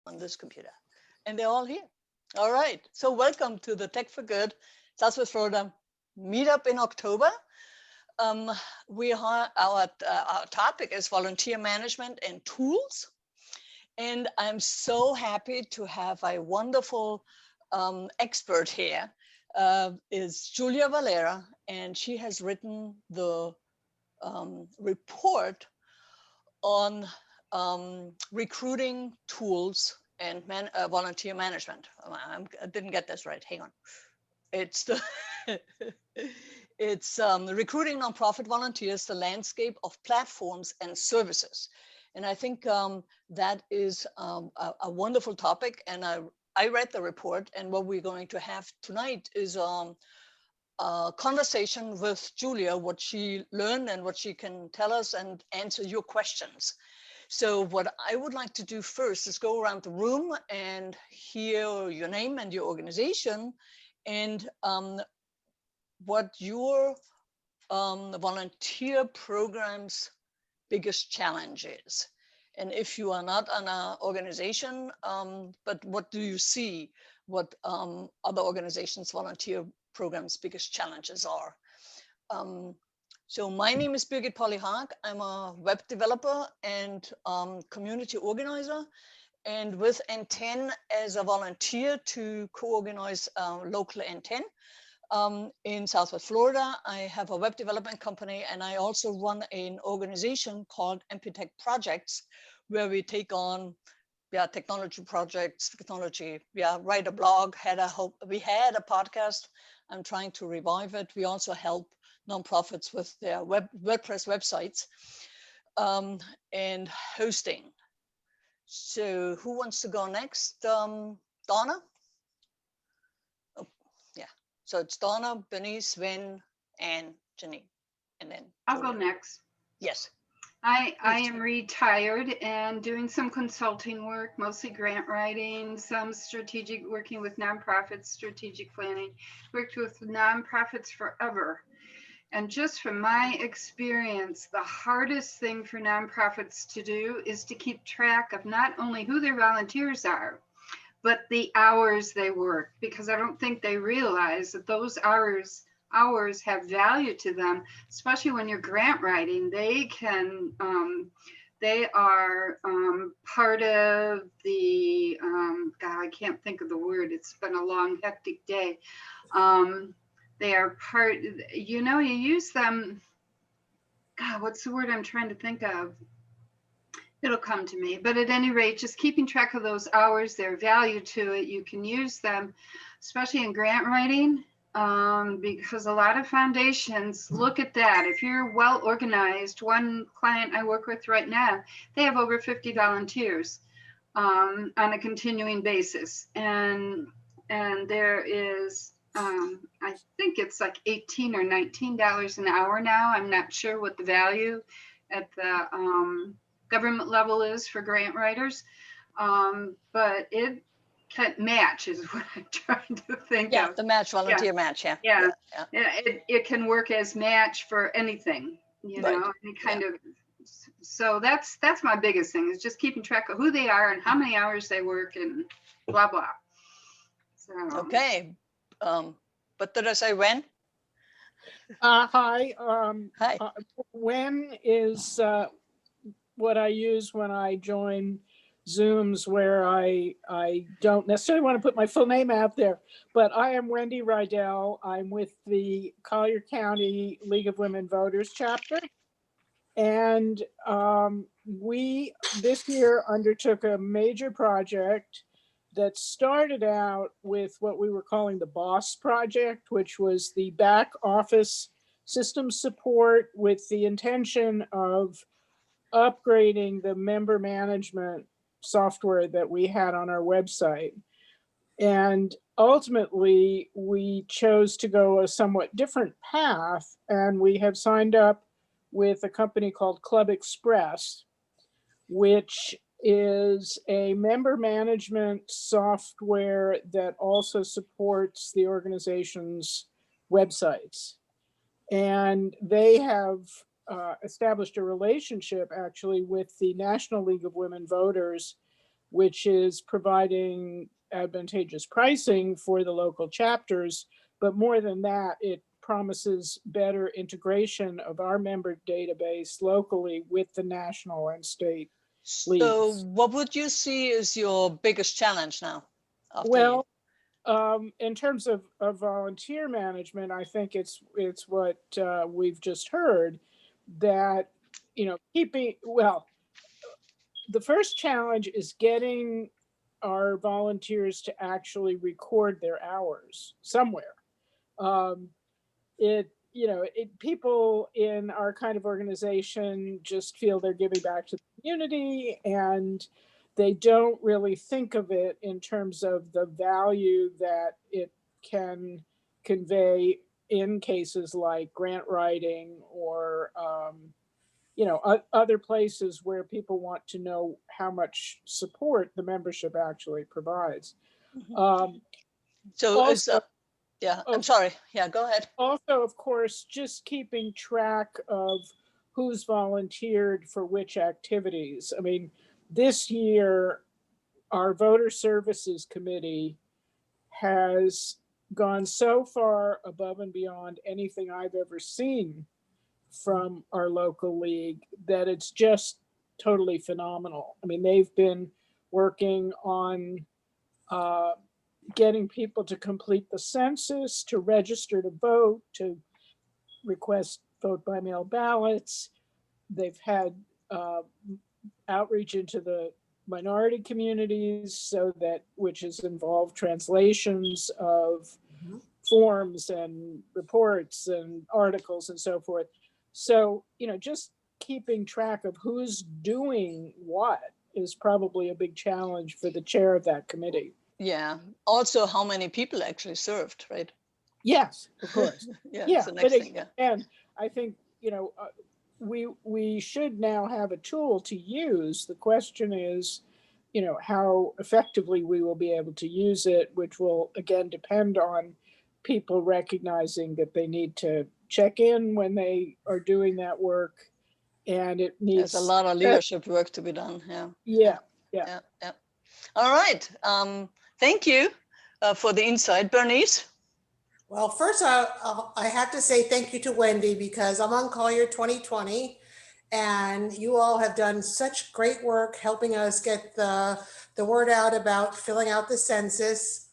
on this computer. And they're all here. All right. So welcome to the Tech for Good Southwest Florida meetup in October. Our topic is volunteer management and tools. And I'm so happy to have a wonderful expert here, is Julia Vallera, and she has written the report on recruiting tools and volunteer management. I didn't get this right. Hang on. It's the it's recruiting nonprofit volunteers, the landscape of platforms and services. And I think that is a wonderful topic. And I read the report, and what we're going to have tonight is a conversation with Julia, what she learned and what she can tell us and answer your questions. So what I would like to do first is go around the room and hear your name and your organization and what your volunteer program's biggest challenge is. And if you are not an organization, but what do you see, what other organizations' volunteer programs' biggest challenges are? So my name is Birgit Polly-Haag. I'm a web developer and community organizer, and with N10 as a volunteer to co-organize local N10 in Southwest Florida. I have a web development company, and I also run an organization called MPTech Projects, where we take on technology projects, write a blog, we had a podcast. I'm trying to revive it. We also help nonprofits with their WordPress websites and hosting. So who wants to go next? Donna? Oh, yeah. So it's Donna, Bernice, Sven, and Janine. And then I'll go next. Yes. I am retired and doing some consulting work, mostly grant writing, some strategic, working with nonprofits, strategic planning, worked with nonprofits forever. And just from my experience, the hardest thing for nonprofits to do is to keep track of not only who their volunteers are, but the hours they work, because I don't think they realize that those hours have value to them, especially when you're grant writing. They are part of the, God, I can't think of the word. It's been a long, hectic day. They are part, you use them. God, what's the word I'm trying to think of? It'll come to me. But at any rate, just keeping track of those hours, their value to it. You can use them, especially in grant writing, because a lot of foundations look at that. If you're well organized, one client I work with right now, they have over 50 volunteers on a continuing basis. And there is, I think it's like $18 or $19 an hour now. I'm not sure what the value at the government level is for grant writers, but it can match is what I'm trying to think of. Yeah, the match, volunteer match, yeah. It can work as match for anything, any kind of. So that's my biggest thing, is just keeping track of who they are and how many hours they work and blah, blah. So. Okay. But did I say when? Hi. Hi. When is what I use when I join Zooms, where I don't necessarily want to put my full name out there, but I am Wendy Rydell. I'm with the Collier County League of Women Voters chapter. And we this year undertook a major project that started out with what we were calling the BOSS project, which was the back office system support with the intention of upgrading the member management software that we had on our website. And ultimately, we chose to go a somewhat different path, and we have signed up with a company called Club Express, which is a member management software that also supports the organization's websites. And they have established a relationship actually with the National League of Women Voters which is providing advantageous pricing for the local chapters. But more than that, it promises better integration of our member database locally with the national and state So leagues. what would you see as your biggest challenge now? Well, in terms of volunteer management, I think it's what we've just heard, that, the first challenge is getting our volunteers to actually record their hours somewhere. Um, people in our kind of organization just feel they're giving back to the community, and they don't really think of it in terms of the value that it can convey in cases like grant writing or other places where people want to know how much support the membership actually provides. Um, So it's also, yeah, I'm of sorry. Yeah, go ahead. also, of course, just keeping track of who's volunteered for which activities. I mean, this year, our voter services committee has gone so far above and beyond anything I've ever seen from our local league that it's just totally phenomenal. I mean, they've been working on uh, getting people to complete the census, to register to vote, to request vote by mail ballots. They've had uh, outreach into the minority communities, so that, which has involved translations of forms and reports and articles and so forth. So, just keeping track of who's doing what is probably a big challenge for the chair of that committee. Yeah. Also, how many people actually served, right? Yes, of course. Yeah, Yeah, it's the next thing. Yeah. and I think we should now have a tool to use. The question is, how effectively we will be able to use it, which will again depend on people recognizing that they need to check in when they are doing that work, and it There's a needs. lot of leadership work to be done. Yeah. Yeah, yeah. Yeah. Yeah. All right. Thank you for the insight, Bernice. Well, first I have to say thank you to Wendy, because I'm on Collier 2020, and you all have done such great work helping us get the word out about filling out the census.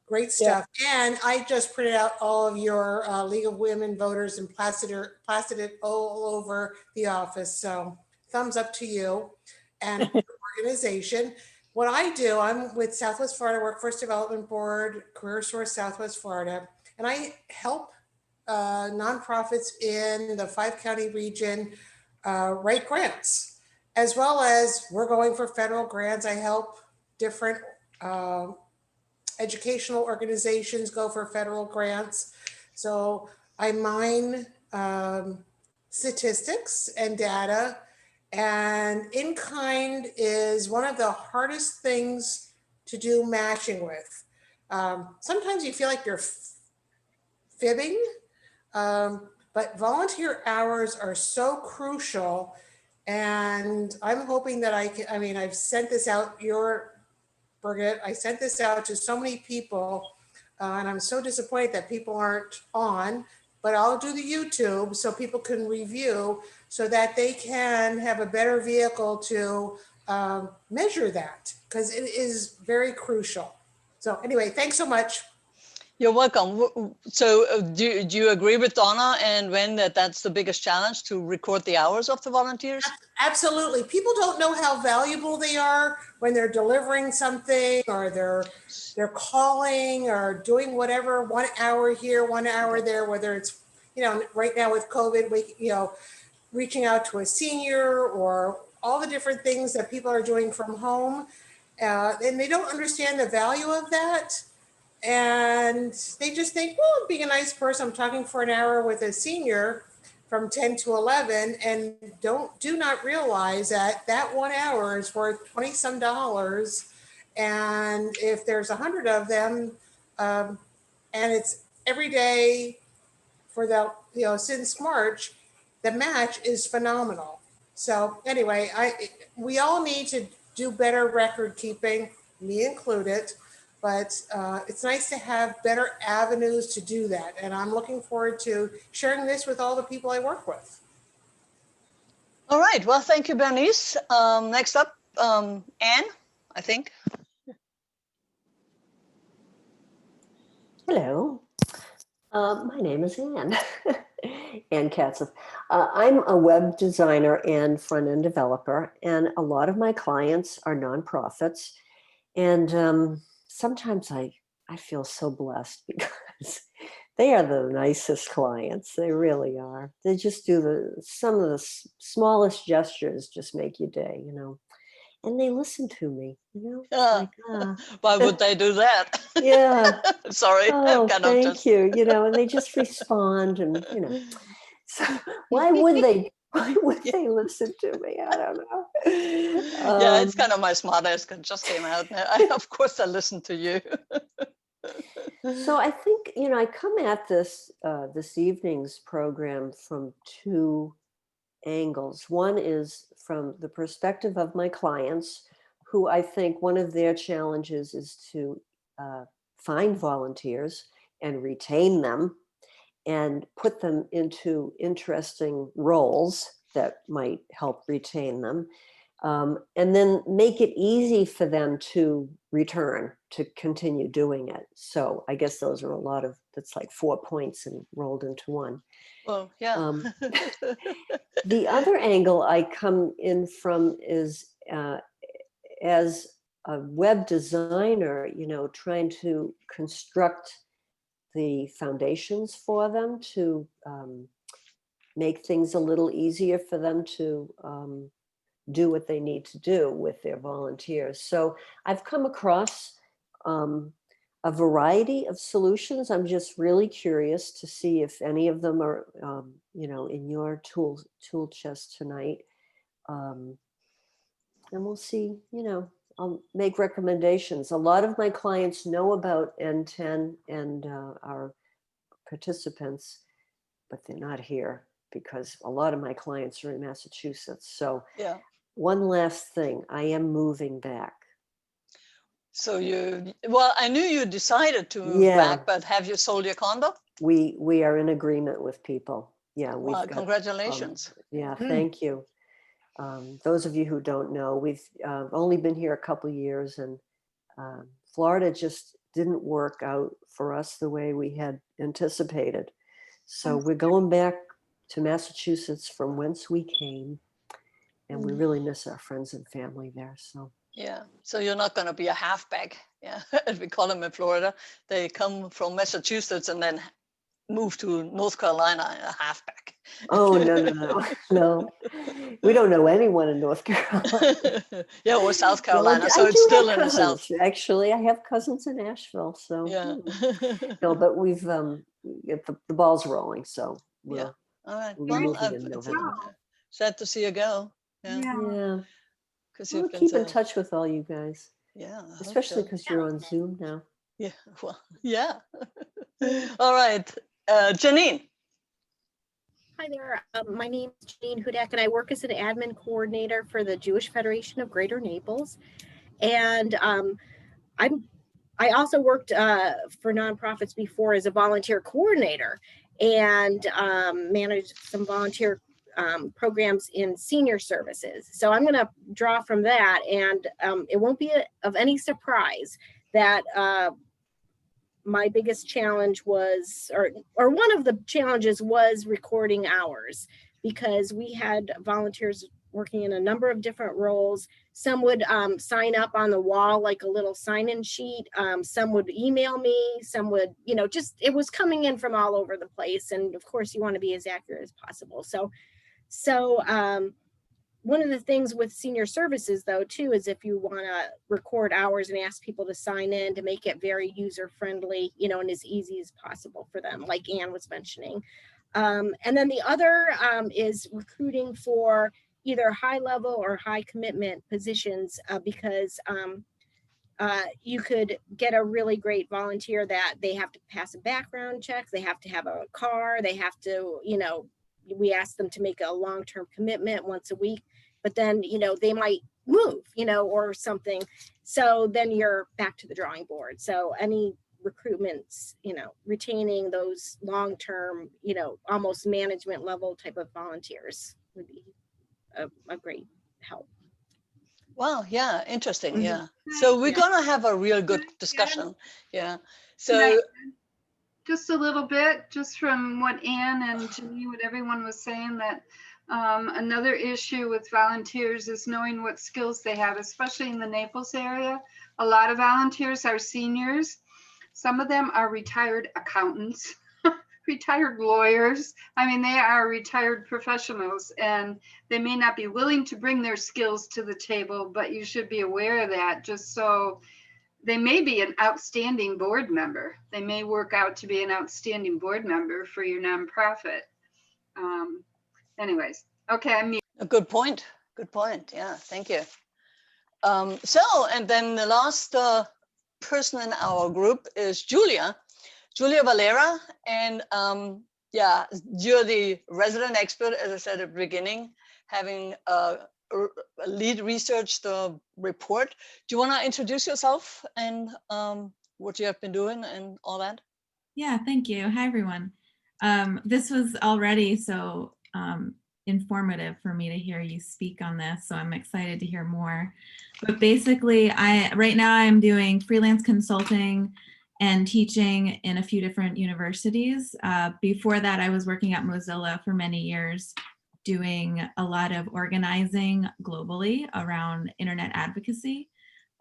Great stuff. And I just printed out all of your League of Women Voters and plastered it all over the office. So thumbs up to you and your organization. What I do, I'm with Southwest Florida Workforce Development Board, Career Source Southwest Florida, and I help nonprofits in the 5-county region write grants, as well as we're going for federal grants. I help different educational organizations go for federal grants. So I mine statistics and data, and in-kind is one of the hardest things to do matching with. Sometimes you feel like you're fibbing, but volunteer hours are so crucial. And I'm hoping that I've sent this out, Birgit, I sent this out to so many people, and I'm so disappointed that people aren't on, but I'll do the YouTube so people can review, so that they can have a better vehicle to measure that, because it is very crucial. So anyway, thanks so much. You're welcome. So do you agree with Donna and Wen that that's the biggest challenge, to record the hours of the volunteers? Absolutely. People don't know how valuable they are when they're delivering something, or they're calling or doing whatever, 1 hour here, 1 hour there, whether it's, right now with COVID, reaching out to a senior, or all the different things that people are doing from home. And they don't understand the value of that. And they just think, well, I'm being a nice person, I'm talking for an hour with a senior from 10 to 11, and do not realize that 1 hour is worth 20 some dollars. And if there's 100 of them, and it's every day for since March, the match is phenomenal. So anyway, we all need to do better record keeping, me included. But it's nice to have better avenues to do that. And I'm looking forward to sharing this with all the people I work with. All right. Well, thank you, Bernice. Next up, Anne, I think. Hello, my name is Anne, Anne Katzif. I'm a web designer and front-end developer, and a lot of my clients are nonprofits. And sometimes I feel so blessed because they are the nicest clients. They really are. They just do some of the smallest gestures just make your day, you know. And they listen to me, you know. It's Why would they do that? Yeah. Sorry. Oh, thank you. You know, and they just respond, and you know. So why would they listen to me? I don't know. Yeah, it's kind of my smart ass just came out. Of course, I listen to you. So I think, you know, I come at this this evening's program from two angles. One is from the perspective of my clients, who I think one of their challenges is to find volunteers and retain them and put them into interesting roles that might help retain them. And then make it easy for them to return, to continue doing it. So I guess those are that's like 4 points and rolled into one. Well, yeah. The other angle I come in from is as a web designer, you know, trying to construct the foundations for them to make things a little easier for them to do what they need to do with their volunteers. So I've come across a variety of solutions. I'm just really curious to see if any of them are, you know, in your tool chest tonight. And we'll see, you know, I'll make recommendations. A lot of my clients know about N10 and our participants, but they're not here because a lot of my clients are in Massachusetts. So Yeah. one last thing, I am moving back. So well, I knew you decided to move back, but have you sold your condo? We are in agreement with people. Yeah, we've got, congratulations. Yeah, thank you. Those of you who don't know, we've only been here a couple of years, and Florida just didn't work out for us the way we had anticipated. So we're going back to Massachusetts from whence we came, and we really miss our friends and family there. So yeah, so you're not going to be a halfback, yeah, as we call them in Florida. They come from Massachusetts and then move to North Carolina in a halfback. Oh, no. We don't know anyone in North Carolina. Yeah, or South Carolina, Well, so it's still in the South. Actually, I have cousins in Nashville, so yeah. No, but we've get the ball's rolling, so Yeah. All right. we'll be Well, moving in November. sad to see you go. Yeah. Yeah. Because We'll keep in touch with all you guys. Yeah. Especially because you're on Zoom now. Yeah. Well, yeah. All right. Janine. Hi there. My name is Janine Hudak, and I work as an admin coordinator for the Jewish Federation of Greater Naples. And I also worked for nonprofits before as a volunteer coordinator and managed some volunteer programs in senior services. So I'm going to draw from that, and it won't be of any surprise that my biggest challenge was, or one of the challenges was recording hours, because we had volunteers working in a number of different roles. Some would sign up on the wall, like a little sign-in sheet. Some would email me, some would, you know, just, it was coming in from all over the place. And of course you want to be as accurate as possible. So one of the things with senior services, though, too, is if you want to record hours and ask people to sign in, to make it very user friendly, you know, and as easy as possible for them, like Anne was mentioning. And then the other is recruiting for either high level or high commitment positions, because you could get a really great volunteer that they have to pass a background check, they have to have a car, they have to, you know, we ask them to make a long-term commitment once a week, but then, you know, they might move, or something. So then you're back to the drawing board. So any recruitments, retaining those long-term, almost management level type of volunteers would be a great help. Wow, yeah, interesting. Mhm. Yeah. So we're Yeah. gonna have a real good Yeah. discussion. Yeah. Can So I- just a little bit, just from what Ann and to me, what everyone was saying, that another issue with volunteers is knowing what skills they have, especially in the Naples area. A lot of volunteers are seniors. Some of them are retired accountants, retired lawyers. I mean, they are retired professionals, and they may not be willing to bring their skills to the table, but you should be aware of that, just so they may be an outstanding board member. They may work out to be an outstanding board member for your nonprofit. Anyways, okay, I'm mute. a good point. Good point. Yeah, thank you. So, and then the last person in our group is Julia Vallera. And yeah, you're the resident expert, as I said at the beginning, having lead research the report. Do you want to introduce yourself and what you have been doing and all that? Yeah, thank you. Hi, everyone. This was already so informative for me to hear you speak on this, so I'm excited to hear more. But basically, right now I'm doing freelance consulting and teaching in a few different universities. Before that, I was working at Mozilla for many years, doing a lot of organizing globally around internet advocacy.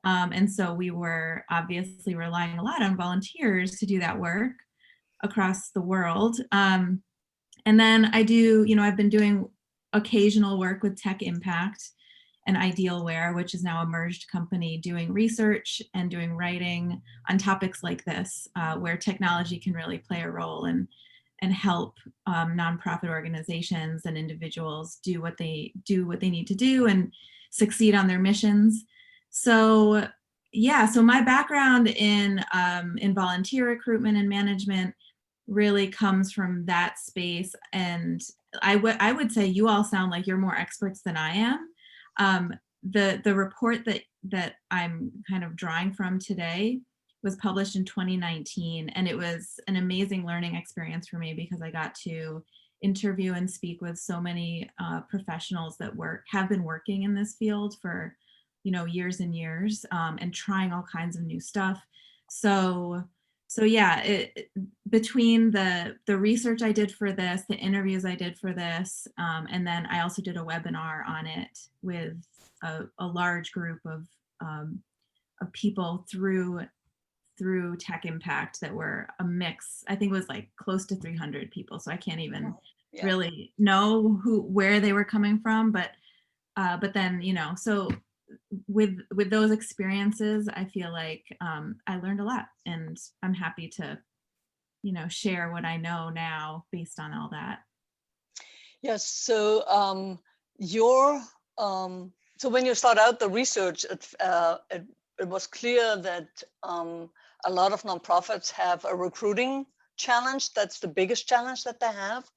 And so we were obviously relying a lot on volunteers to do that work across the world. And then I've been doing occasional work with Tech Impact and Idealware, which is now a merged company, doing research and doing writing on topics like this, where technology can really play a role and help nonprofit organizations and individuals do what they need to do and succeed on their missions. So yeah, so my background in volunteer recruitment and management really comes from that space, and I would say you all sound like you're more experts than I am. The report that I'm kind of drawing from today was published in 2019, and it was an amazing learning experience for me because I got to interview and speak with so many professionals that have been working in this field for years and years, and trying all kinds of new stuff. So yeah, between the research I did for this, the interviews I did for this, and then I also did a webinar on it with a large group of people through Tech Impact that were a mix. I think it was like close to 300 people. So I can't even really know where they were coming from, but then, so with those experiences, I feel like I learned a lot, and I'm happy to, share what I know now based on all that. Yes. So so when you start out the research, it was clear that a lot of nonprofits have a recruiting challenge. That's the biggest challenge that they have.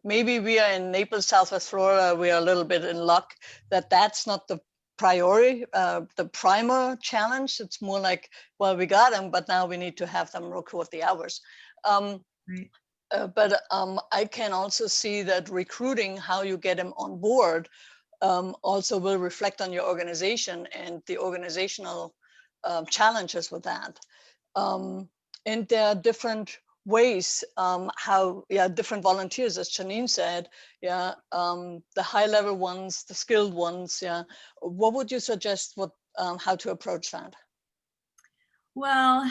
Maybe we are in Naples, Southwest Florida. We are a little bit in luck that that's not the priority, the primer challenge. It's more like, well, we got them, but now we need to have them record the hours. Right. But I can also see that recruiting, how you get them on board, also will reflect on your organization and the organizational challenges with that. And there are different ways how different volunteers, as Janine said, the high level ones, the skilled ones, what would you suggest how to approach that? Well,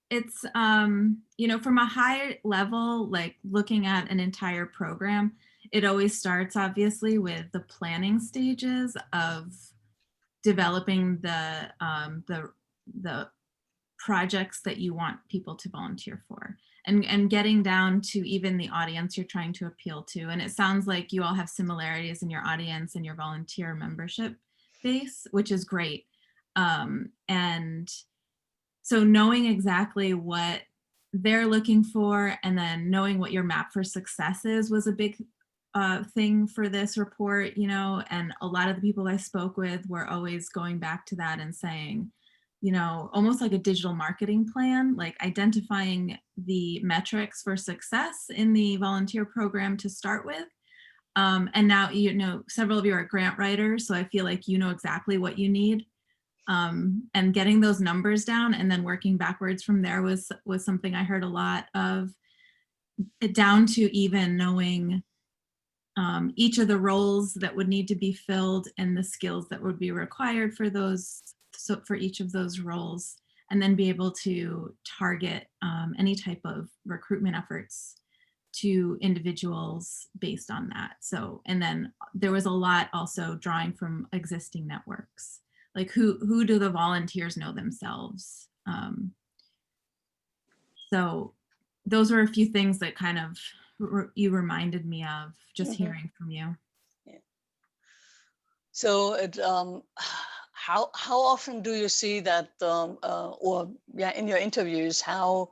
it's from a high level, like looking at an entire program, it always starts obviously with the planning stages of developing the projects that you want people to volunteer for, and getting down to even the audience you're trying to appeal to. And it sounds like you all have similarities in your audience and your volunteer membership base, which is great. And so knowing exactly what they're looking for, and then knowing what your map for success is, was a big thing for this report, you know, and a lot of the people I spoke with were always going back to that and saying, you know, almost like a digital marketing plan, like identifying the metrics for success in the volunteer program to start with. And now, you know, several of you are grant writers, so I feel like you know exactly what you need. And getting those numbers down and then working backwards from there was something I heard a lot of, down to even knowing each of the roles that would need to be filled and the skills that would be required for those, so for each of those roles, and then be able to target any type of recruitment efforts to individuals based on that. So, and then there was a lot also drawing from existing networks, like who do the volunteers know themselves? So those were a few things that kind of you reminded me of just hearing from you. Yeah. So it, how often do you see that, or yeah, in your interviews, how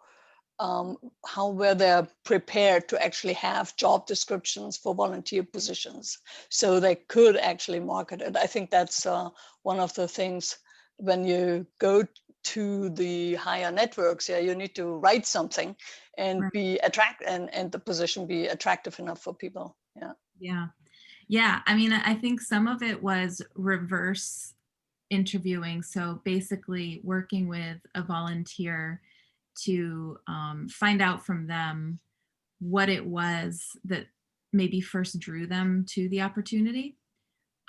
were they prepared to actually have job descriptions for volunteer positions so they could actually market it? I think that's one of the things when you go to the higher networks. Yeah, you need to write something and Right. be and the position be attractive enough for people. Yeah. Yeah. Yeah. I mean, I think some of it was reverse interviewing. So basically working with a volunteer to find out from them what it was that maybe first drew them to the opportunity.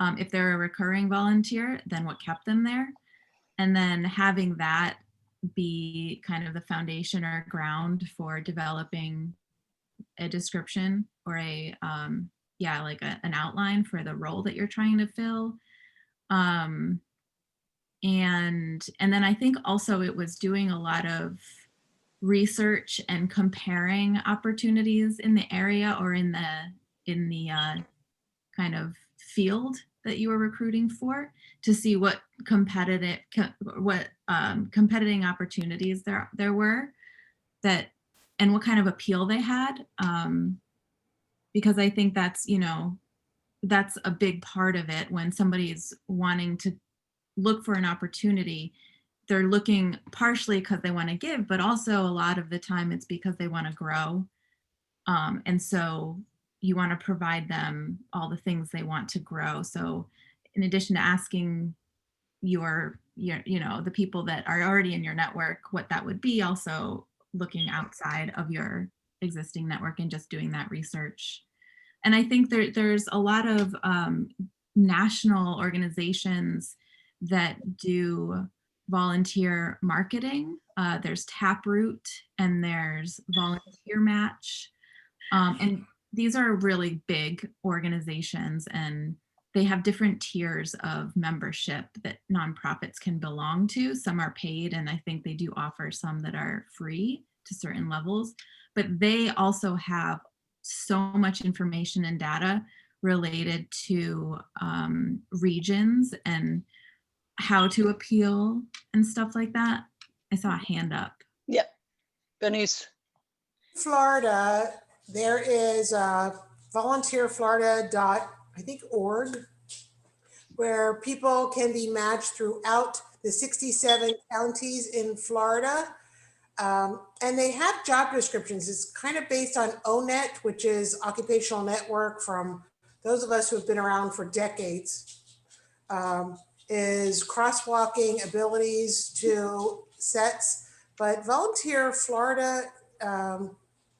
If they're a recurring volunteer, then what kept them there? And then having that be kind of the foundation or ground for developing a description or a, yeah, like an outline for the role that you're trying to fill. And then I think also it was doing a lot of research and comparing opportunities in the area or in the kind of field that you were recruiting for, to see what competing opportunities there were, that, and what kind of appeal they had, because I think that's, you know, that's a big part of it. When somebody's wanting to look for an opportunity, they're looking partially because they want to give, but also a lot of the time it's because they want to grow. And so you want to provide them all the things they want to grow. So in addition to asking your you know, the people that are already in your network what that would be, also looking outside of your existing network and just doing that research. And I think there's a lot of national organizations that do volunteer marketing. There's Taproot and there's Volunteer Match. And these are really big organizations, and they have different tiers of membership that nonprofits can belong to. Some are paid, and I think they do offer some that are free to certain levels, but they also have so much information and data related to regions and how to appeal and stuff like that. I saw a hand up. Yeah. Bernice. Florida, there is volunteerflorida.org, where people can be matched throughout the 67 counties in Florida. And they have job descriptions. It's kind of based on ONET, which is Occupational Network, from those of us who have been around for decades, is crosswalking abilities to sets. But Volunteer Florida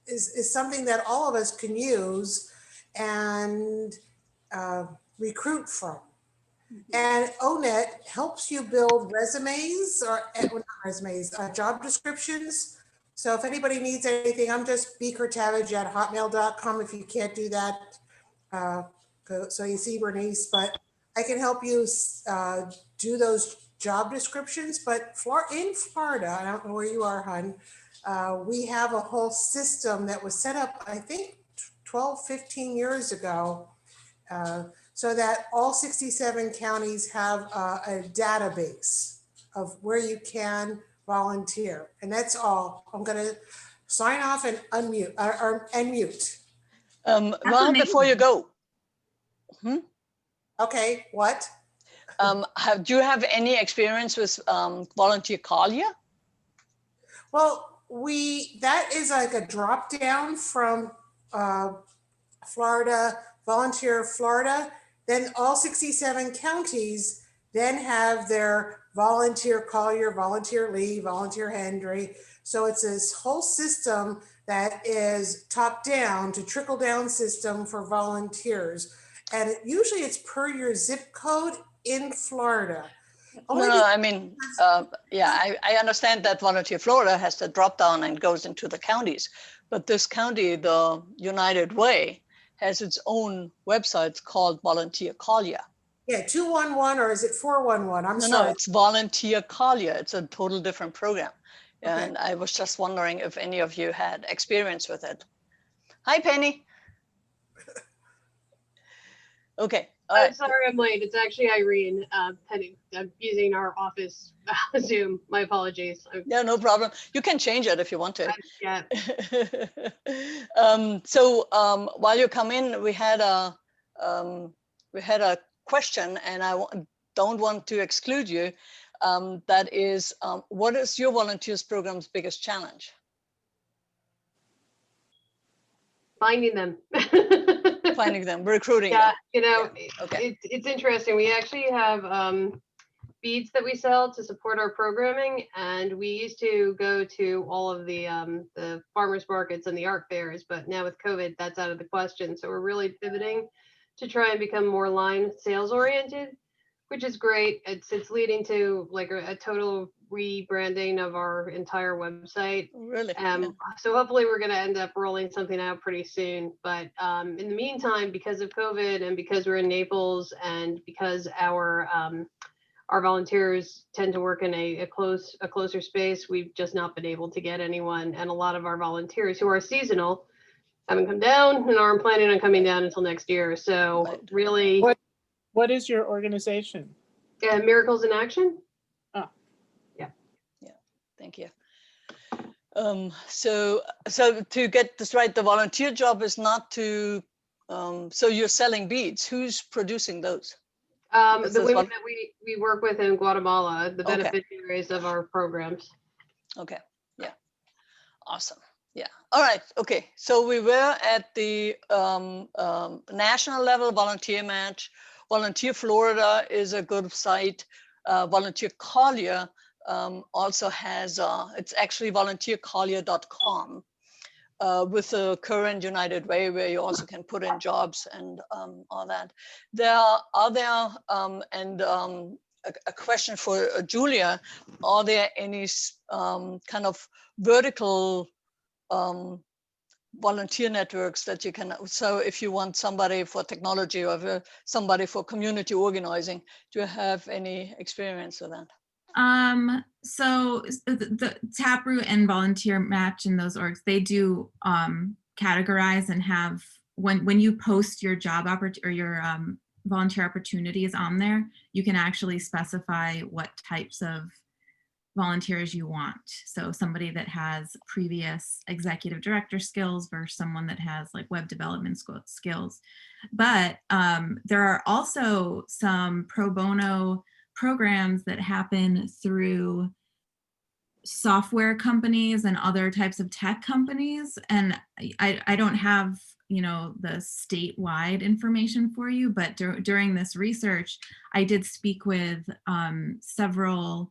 is something that all of us can use and recruit from. And ONET helps you build resumes, or not resumes, job descriptions. So if anybody needs anything, I'm just beakertavage@hotmail.com. If you can't do that, so you see Bernice, but I can help you do those job descriptions. But in Florida, I don't know where you are, hon, we have a whole system that was set up, I think 12, 15 years ago, so that all 67 counties have a database of where you can volunteer. And that's all. I'm going to sign off and unmute or mute. Well, before you go, Okay, what? do you have any experience with volunteer Collier? Well, that is like a drop down from Florida, Volunteer Florida. Then all 67 counties then have their Volunteer Collier, Volunteer Lee, Volunteer Henry. So it's this whole system that is top down to trickle down system for volunteers. And usually it's per your zip code in Florida. No, I mean, yeah, I understand that Volunteer Florida has the drop down and goes into the counties, but this county, the United Way, has its own website called Volunteer Collier. Yeah, 211 or is it 411? I'm No, sorry. it's Volunteer Collier. It's a total different program. Okay. And I was just wondering if any of you had experience with it. Hi, Penny. Okay. All I'm right. sorry I'm late. It's actually Irene Penny. I'm using our office Zoom. My apologies. Yeah, no problem. You can change it if you want to. Yeah. While you come in, we had a question, and I don't want to exclude you. That is, what is your volunteers program's biggest challenge? Finding them. Finding them, recruiting Yeah, them. you know, Yeah. Okay. it's interesting. We actually have beads that we sell to support our programming, and we used to go to all of the farmers markets and the art fairs, but now with COVID, that's out of the question. So we're really pivoting to try and become more line sales oriented, which is great. It's leading to like a total rebranding of our entire website. Really? So hopefully we're going to end up rolling something out pretty soon. But in the meantime, because of COVID and because we're in Naples and because our volunteers tend to work in a closer space, we've just not been able to get anyone. And a lot of our volunteers who are seasonal haven't come down and aren't planning on coming down until next year. So Right. really, What is your organization? Miracles in Action. Thank you. So to get this right, the volunteer job is not to, so you're selling beads. Who's producing those? The women that we work with in Guatemala, the Okay. beneficiaries of our programs. Okay, yeah, awesome. Yeah, all right, okay. So we were at the national level volunteer match. Volunteer Florida is a good site. Volunteer Collier also has, it's actually volunteercollier.com with the current United Way, where you also can put in jobs and all that. There are other, a question for Julia, are there any kind of vertical volunteer networks that you can, so if you want somebody for technology or somebody for community organizing, do you have any experience with that? So the Taproot and Volunteer Match and those orgs, they do categorize and have, when you post your job or your volunteer opportunities on there, you can actually specify what types of volunteers you want. So somebody that has previous executive director skills versus someone that has like web development skills. But there are also some pro bono programs that happen through software companies and other types of tech companies. And I don't have, you know, the statewide information for you, but during this research, I did speak with several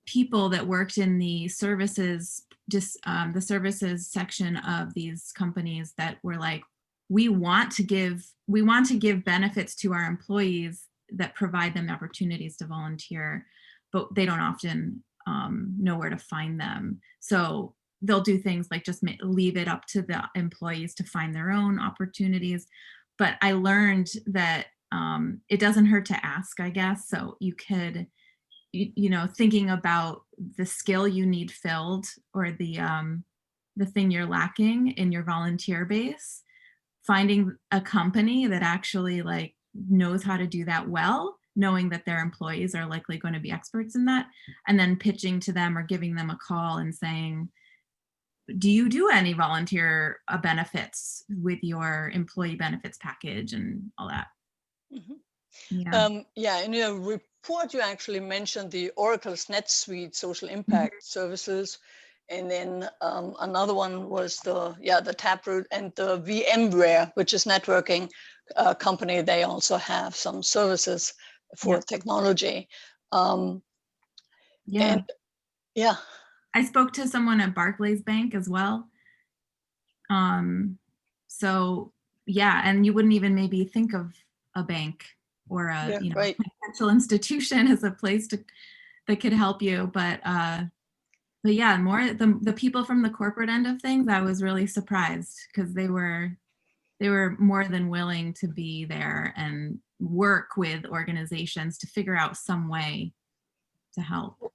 people that worked in the services, the services section of these companies that were like, we want to give benefits to our employees that provide them opportunities to volunteer, but they don't often know where to find them. So they'll do things like just leave it up to the employees to find their own opportunities. But I learned that it doesn't hurt to ask, I guess. So you could, you know, thinking about the skill you need filled or the thing you're lacking in your volunteer base, finding a company that actually like knows how to do that well, knowing that their employees are likely going to be experts in that, and then pitching to them or giving them a call and saying, do you do any volunteer benefits with your employee benefits package and all that? Mhm. Yeah. Yeah, in your report, you actually mentioned the Oracle's NetSuite social impact services. And then another one was the Taproot and the VMware, which is networking company. They also have some services for technology. Yeah. And yeah. I spoke to someone at Barclays Bank as well. So yeah, and you wouldn't even maybe think of a bank or a Yeah, right. financial institution as a place that could help you. But yeah, more the people from the corporate end of things, I was really surprised because they were more than willing to be there and work with organizations to figure out some way to help.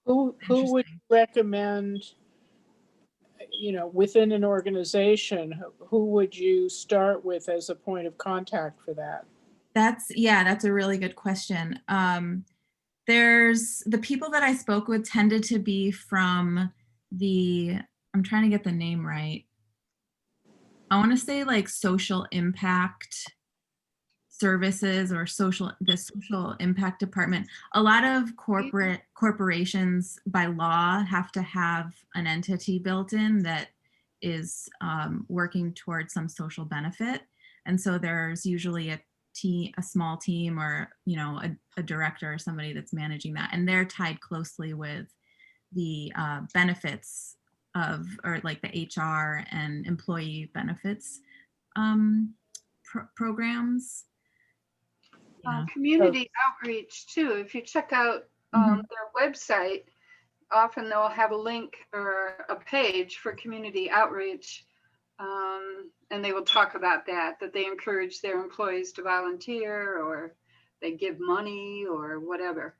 Who would Interesting. recommend, within an organization, who would you start with as a point of contact for that? That's a really good question. There's the people that I spoke with tended to be from I'm trying to get the name right. I want to say like social impact services or the social impact department. A lot of corporations by law have to have an entity built in that is working towards some social benefit. And so there's usually a small team or, a director or somebody that's managing that. And they're tied closely with the benefits or like the HR and employee benefits programs. Yeah. Community outreach too. If you check out their website, often they'll have a link or a page for community outreach. And they will talk about that they encourage their employees to volunteer or they give money or whatever.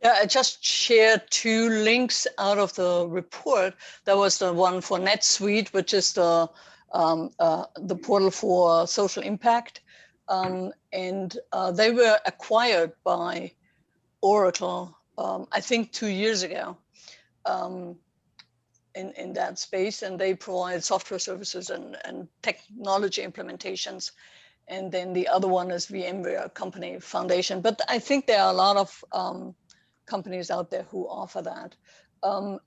Yeah, I just shared 2 links out of the report. There was the one for NetSuite, which is the portal for social impact. And they were acquired by Oracle, I think 2 years ago in that space. And they provide software services and technology implementations. And then the other one is VMware Company Foundation. But I think there are a lot of companies out there who offer that.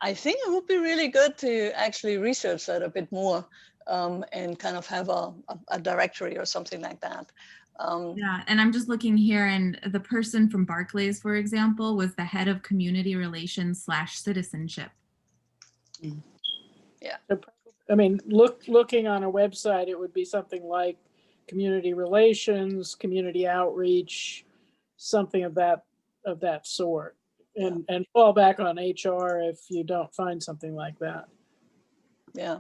I think it would be really good to actually research that a bit more and kind of have a directory or something like that. Yeah, and I'm just looking here, and the person from Barclays, for example, was the head of community relations / citizenship. Yeah. I mean, looking on a website, it would be something like community relations, community outreach, something of that sort. And fall back on HR if you don't find something like that. Yeah.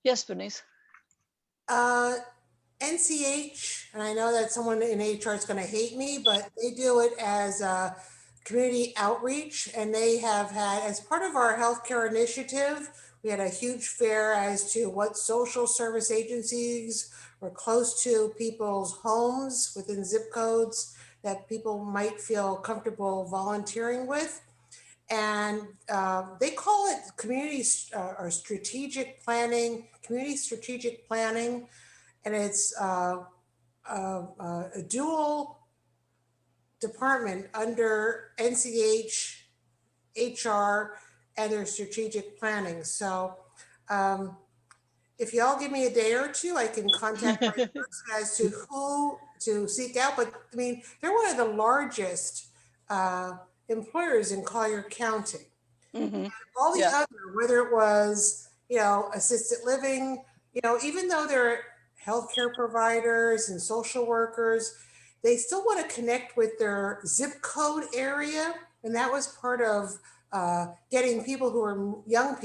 Yes, Bernice. NCH, and I know that someone in HR is going to hate me, but they do it as a community outreach, and they have had, as part of our healthcare initiative, we had a huge fair as to what social service agencies were close to people's homes within zip codes that people might feel comfortable volunteering with. And they call it community or strategic planning, community strategic planning. And it's a dual department under NCH, HR, and their strategic planning. So if y'all give me a day or two, I can contact my person as to who to seek out. But I mean, they're one of the largest employers in Collier County. Mm-hmm. All the other, whether it was, assisted living, even though they're healthcare providers and social workers, they still want to connect with their zip code area. And that was part of getting people who are younger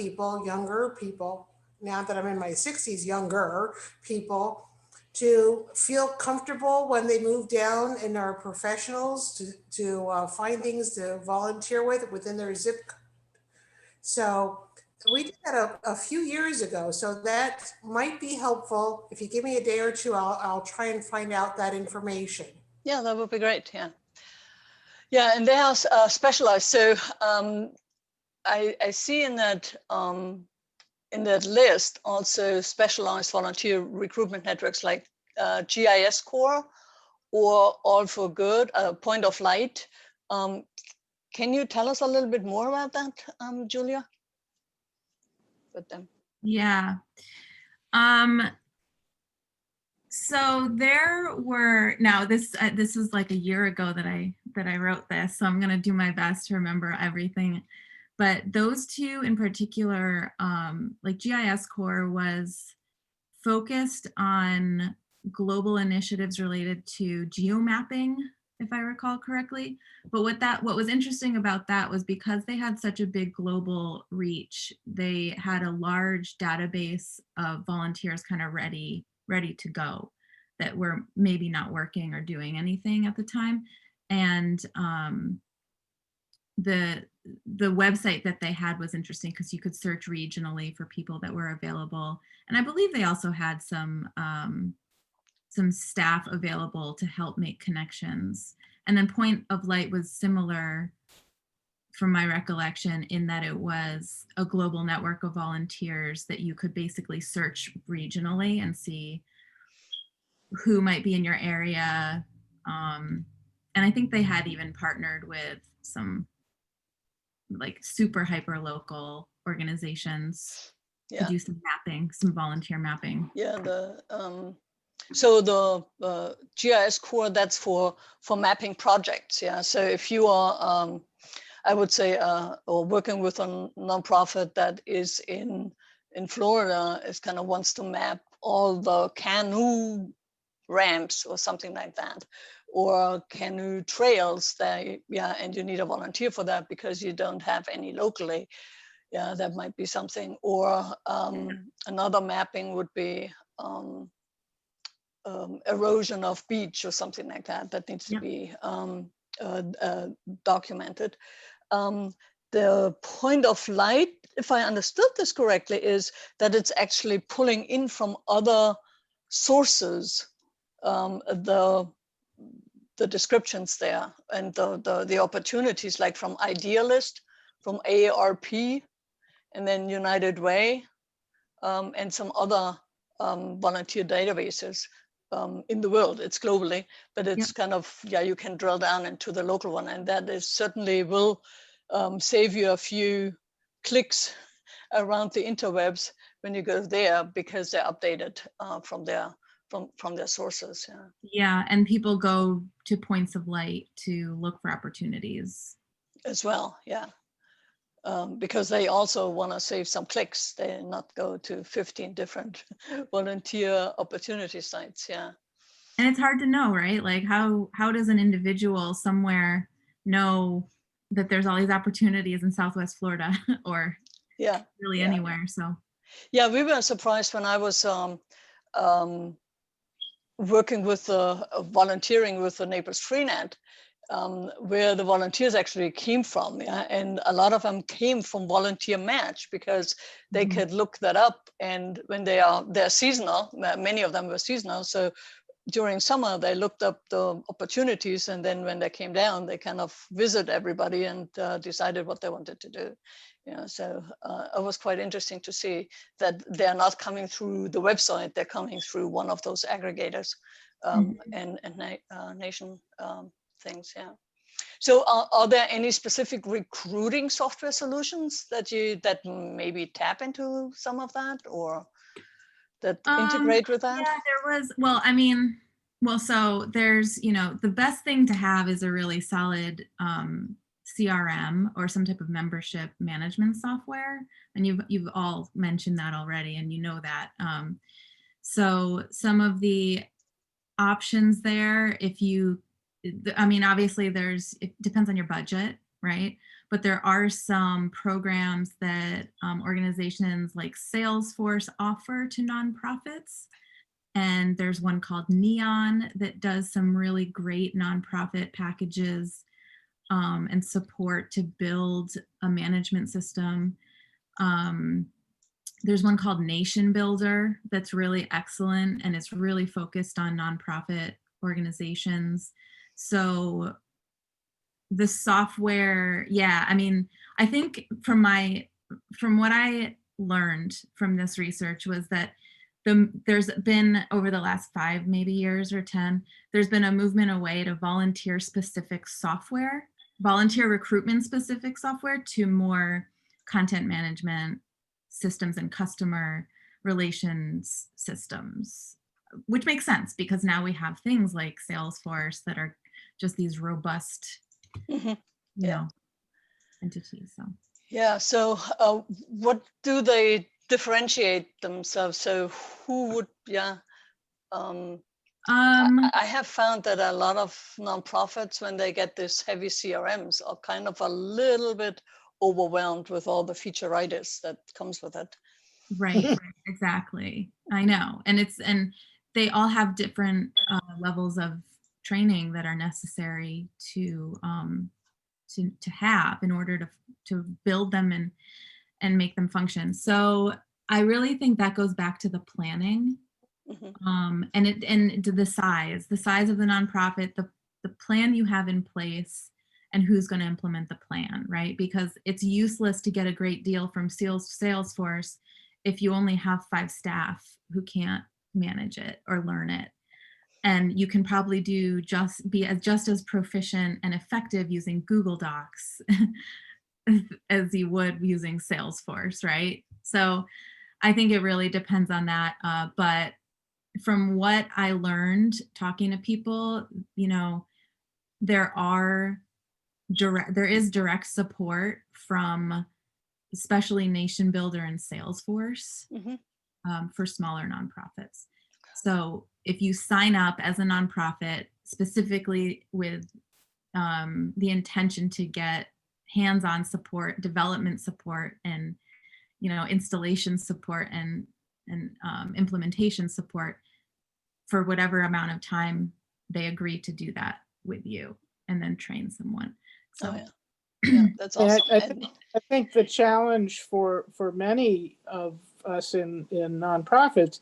people, now that I'm in my 60s, younger people, to feel comfortable when they move down and are professionals to find things to volunteer with within their zip code. So we did that a few years ago. So that might be helpful. If you give me a day or two, I'll try and find out that information. Yeah, that would be great. Yeah, and they are specialized. So I see in that list also specialized volunteer recruitment networks like GIS Core or All for Good, Point of Light. Can you tell us a little bit more about that, Julia? With them. Yeah. So there were, now this was like a year ago that I wrote this, so I'm going to do my best to remember everything. But those two in particular, like GIS Core was focused on global initiatives related to geomapping, if I recall correctly. But what was interesting about that was because they had such a big global reach, they had a large database of volunteers kind of ready to go that were maybe not working or doing anything at the time. And the website that they had was interesting because you could search regionally for people that were available. And I believe they also had some staff available to help make connections. And then Point of Light was similar from my recollection in that it was a global network of volunteers that you could basically search regionally and see who might be in your area. And I think they had even partnered with some like super hyper local organizations to do some mapping, some volunteer mapping. Yeah, so the GIS Core, that's for mapping projects. Yeah, so if you are, I would say, or working with a nonprofit that is in Florida, is kind of wants to map all the canoe ramps or something like that, or canoe trails that, yeah, and you need a volunteer for that because you don't have any locally. Yeah, that might be something. Or another mapping would be erosion of beach or something like that. That needs to be documented. The Point of Light, if I understood this correctly, is that it's actually pulling in from other sources the descriptions there and the opportunities, like from Idealist, from AARP, and then United Way, and some other volunteer databases in the world. It's globally, but it's kind of, yeah, you can drill down into the local one, and that is certainly will save you a few clicks around the interwebs when you go there, because they're updated from their sources. Yeah, and people go to Points of Light to look for opportunities as well. Yeah. Because they also want to save some clicks. They not go to 15 different volunteer opportunity sites. Yeah. And it's hard to know, right? Like how does an individual somewhere know that there's all these opportunities in Southwest Florida or really anywhere? So yeah, we were surprised when I was working with volunteering with the Naples Freenet, where the volunteers actually came from. Yeah? And a lot of them came from Volunteer Match because they could look that up. And when they're seasonal, many of them were seasonal. So during summer, they looked up the opportunities. And then when they came down, they kind of visited everybody and decided what they wanted to do. Yeah, so it was quite interesting to see that they're not coming through the website, they're coming through one of those aggregators and nation things, yeah. So are there any specific recruiting software solutions that maybe tap into some of that or that integrate with that? Yeah, there was, so there's, the best thing to have is a really solid CRM or some type of membership management software. And you've all mentioned that already, and you know that. So some of the options there, obviously it depends on your budget, right? But there are some programs that organizations like Salesforce offer to nonprofits. And there's one called Neon that does some really great nonprofit packages and support to build a management system. There's one called Nation Builder that's really excellent, and it's really focused on nonprofit organizations. So the software, I think from what I learned from this research was that there's been, over the last 5 maybe years or 10, there's been a movement away to volunteer specific software, volunteer recruitment specific software, to more content management systems and customer relations systems, which makes sense because now we have things like Salesforce that are just these robust, Mhm. you Yeah. know, entities. So Yeah. So what do they differentiate themselves? So who would, yeah. I have found that a lot of nonprofits, when they get this heavy CRMs, are kind of a little bit overwhelmed with all the featureitis that comes with it. right, exactly. I know, and they all have different levels of training that are necessary to have in order to build them and make them function. So I really think that goes back to the planning, and to the size of the nonprofit, the plan you have in place, and who's going to implement the plan, right? Because it's useless to get a great deal from Salesforce if you only have 5 staff who can't manage it or learn it. And you can probably be just as proficient and effective using Google Docs as you would using Salesforce, right? So I think it really depends on that. But from what I learned talking to people, there is direct support from especially Nation Builder and Salesforce for smaller nonprofits. So if you sign up as a nonprofit specifically with the intention to get hands-on support, development support, and installation support and implementation support for whatever amount of time they agree to do that with you, and then train someone. So yeah, that's awesome. I think the challenge for many of us in nonprofits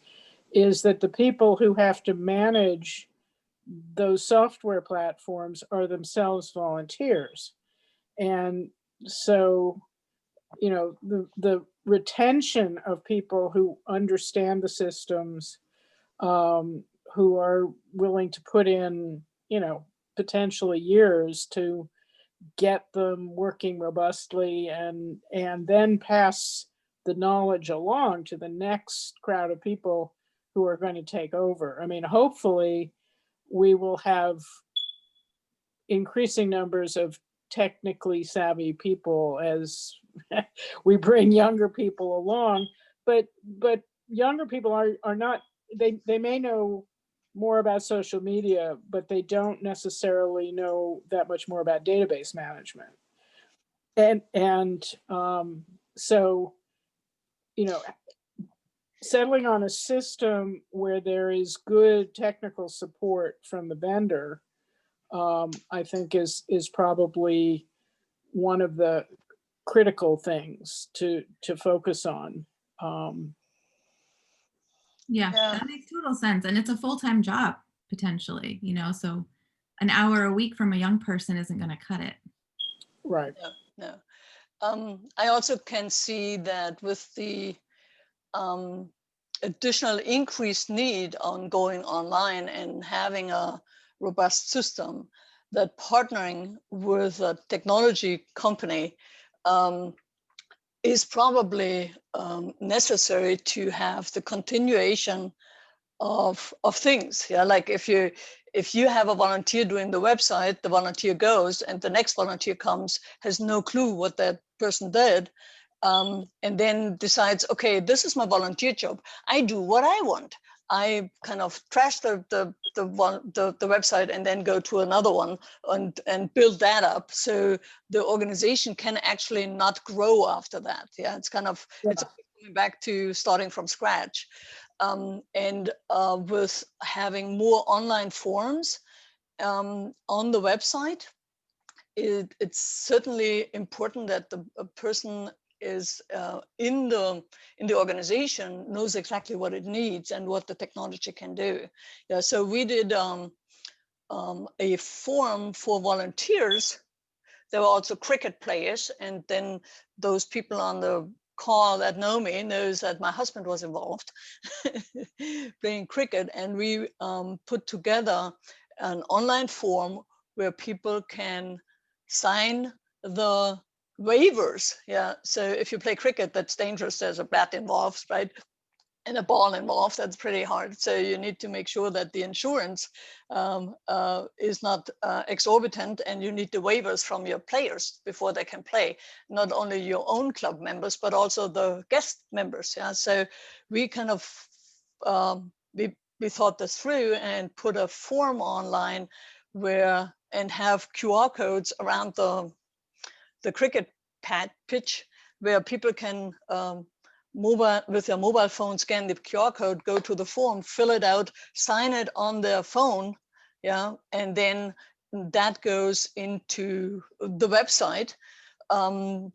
is that the people who have to manage those software platforms are themselves volunteers. And so, the retention of people who understand the systems, who are willing to put in, potentially years to get them working robustly and then pass the knowledge along to the next crowd of people who are going to take over. I mean, hopefully we will have increasing numbers of technically savvy people as we bring younger people along, but younger people are not, they may know more about social media, but they don't necessarily know that much more about database management. And so, settling on a system where there is good technical support from the vendor, I think is probably one of the critical things to focus on. Yeah, that makes total sense. And it's a full-time job potentially, so an hour a week from a young person isn't going to cut it. Right. No. I also can see that with the additional increased need on going online and having a robust system, that partnering with a technology company is probably necessary to have the continuation of things. Yeah, like if you have a volunteer doing the website, the volunteer goes and the next volunteer comes, has no clue what that person did, and then decides, okay, this is my volunteer job. I do what I want. I kind of trash the website and then go to another one and build that up. So the organization can actually not grow after that. Yeah, it's kind of, it's going back to starting from scratch. And with having more online forums on the website, it's certainly important that the person is in the organization knows exactly what it needs and what the technology can do. Yeah, so we did a forum for volunteers there were also cricket players. And then those people on the call that know me knows that my husband was involved playing cricket. And we put together an online form where people can sign the waivers. Yeah. So if you play cricket, that's dangerous. There's a bat involved, right? And a ball involved, that's pretty hard. So you need to make sure that the insurance is not exorbitant, and you need the waivers from your players before they can play, not only your own club members, but also the guest members. Yeah. So we kind of, we thought this through and put a form online where, and have QR codes around the cricket pitch where people can with their mobile phone, scan the QR code, go to the form, fill it out, sign it on their phone, yeah, and then that goes into the website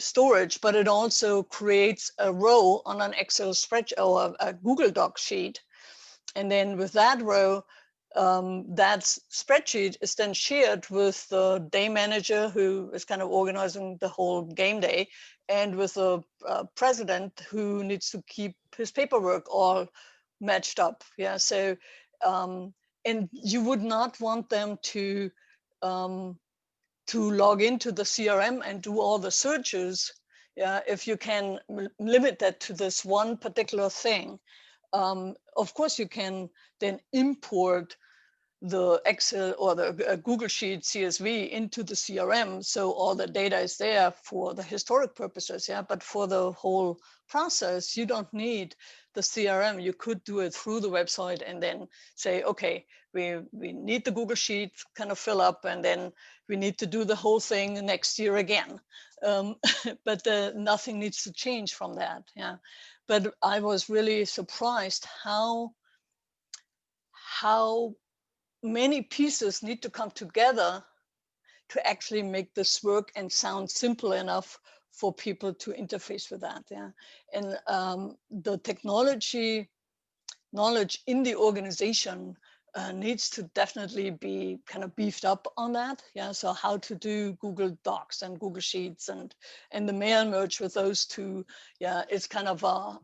storage, but it also creates a row on an Excel spreadsheet or a Google Doc sheet. And then with that row, that spreadsheet is then shared with the day manager who is kind of organizing the whole game day, and with the president who needs to keep his paperwork all matched up. Yeah. So, and you would not want them to log into the CRM and do all the searches. Yeah. If you can limit that to this one particular thing. Of course, you can then import the Excel or the Google Sheet CSV into the CRM, so all the data is there for the historic purposes. Yeah, but for the whole process, you don't need the CRM. You could do it through the website and then say, okay, we need the Google Sheet kind of fill up, and then we need to do the whole thing next year again. But nothing needs to change from that. Yeah. But I was really surprised how many pieces need to come together to actually make this work and sound simple enough for people to interface with that. Yeah. And the technology knowledge in the organization needs to definitely be kind of beefed up on that. Yeah. So how to do Google Docs and Google Sheets and the mail merge with those two. Yeah. It's kind of a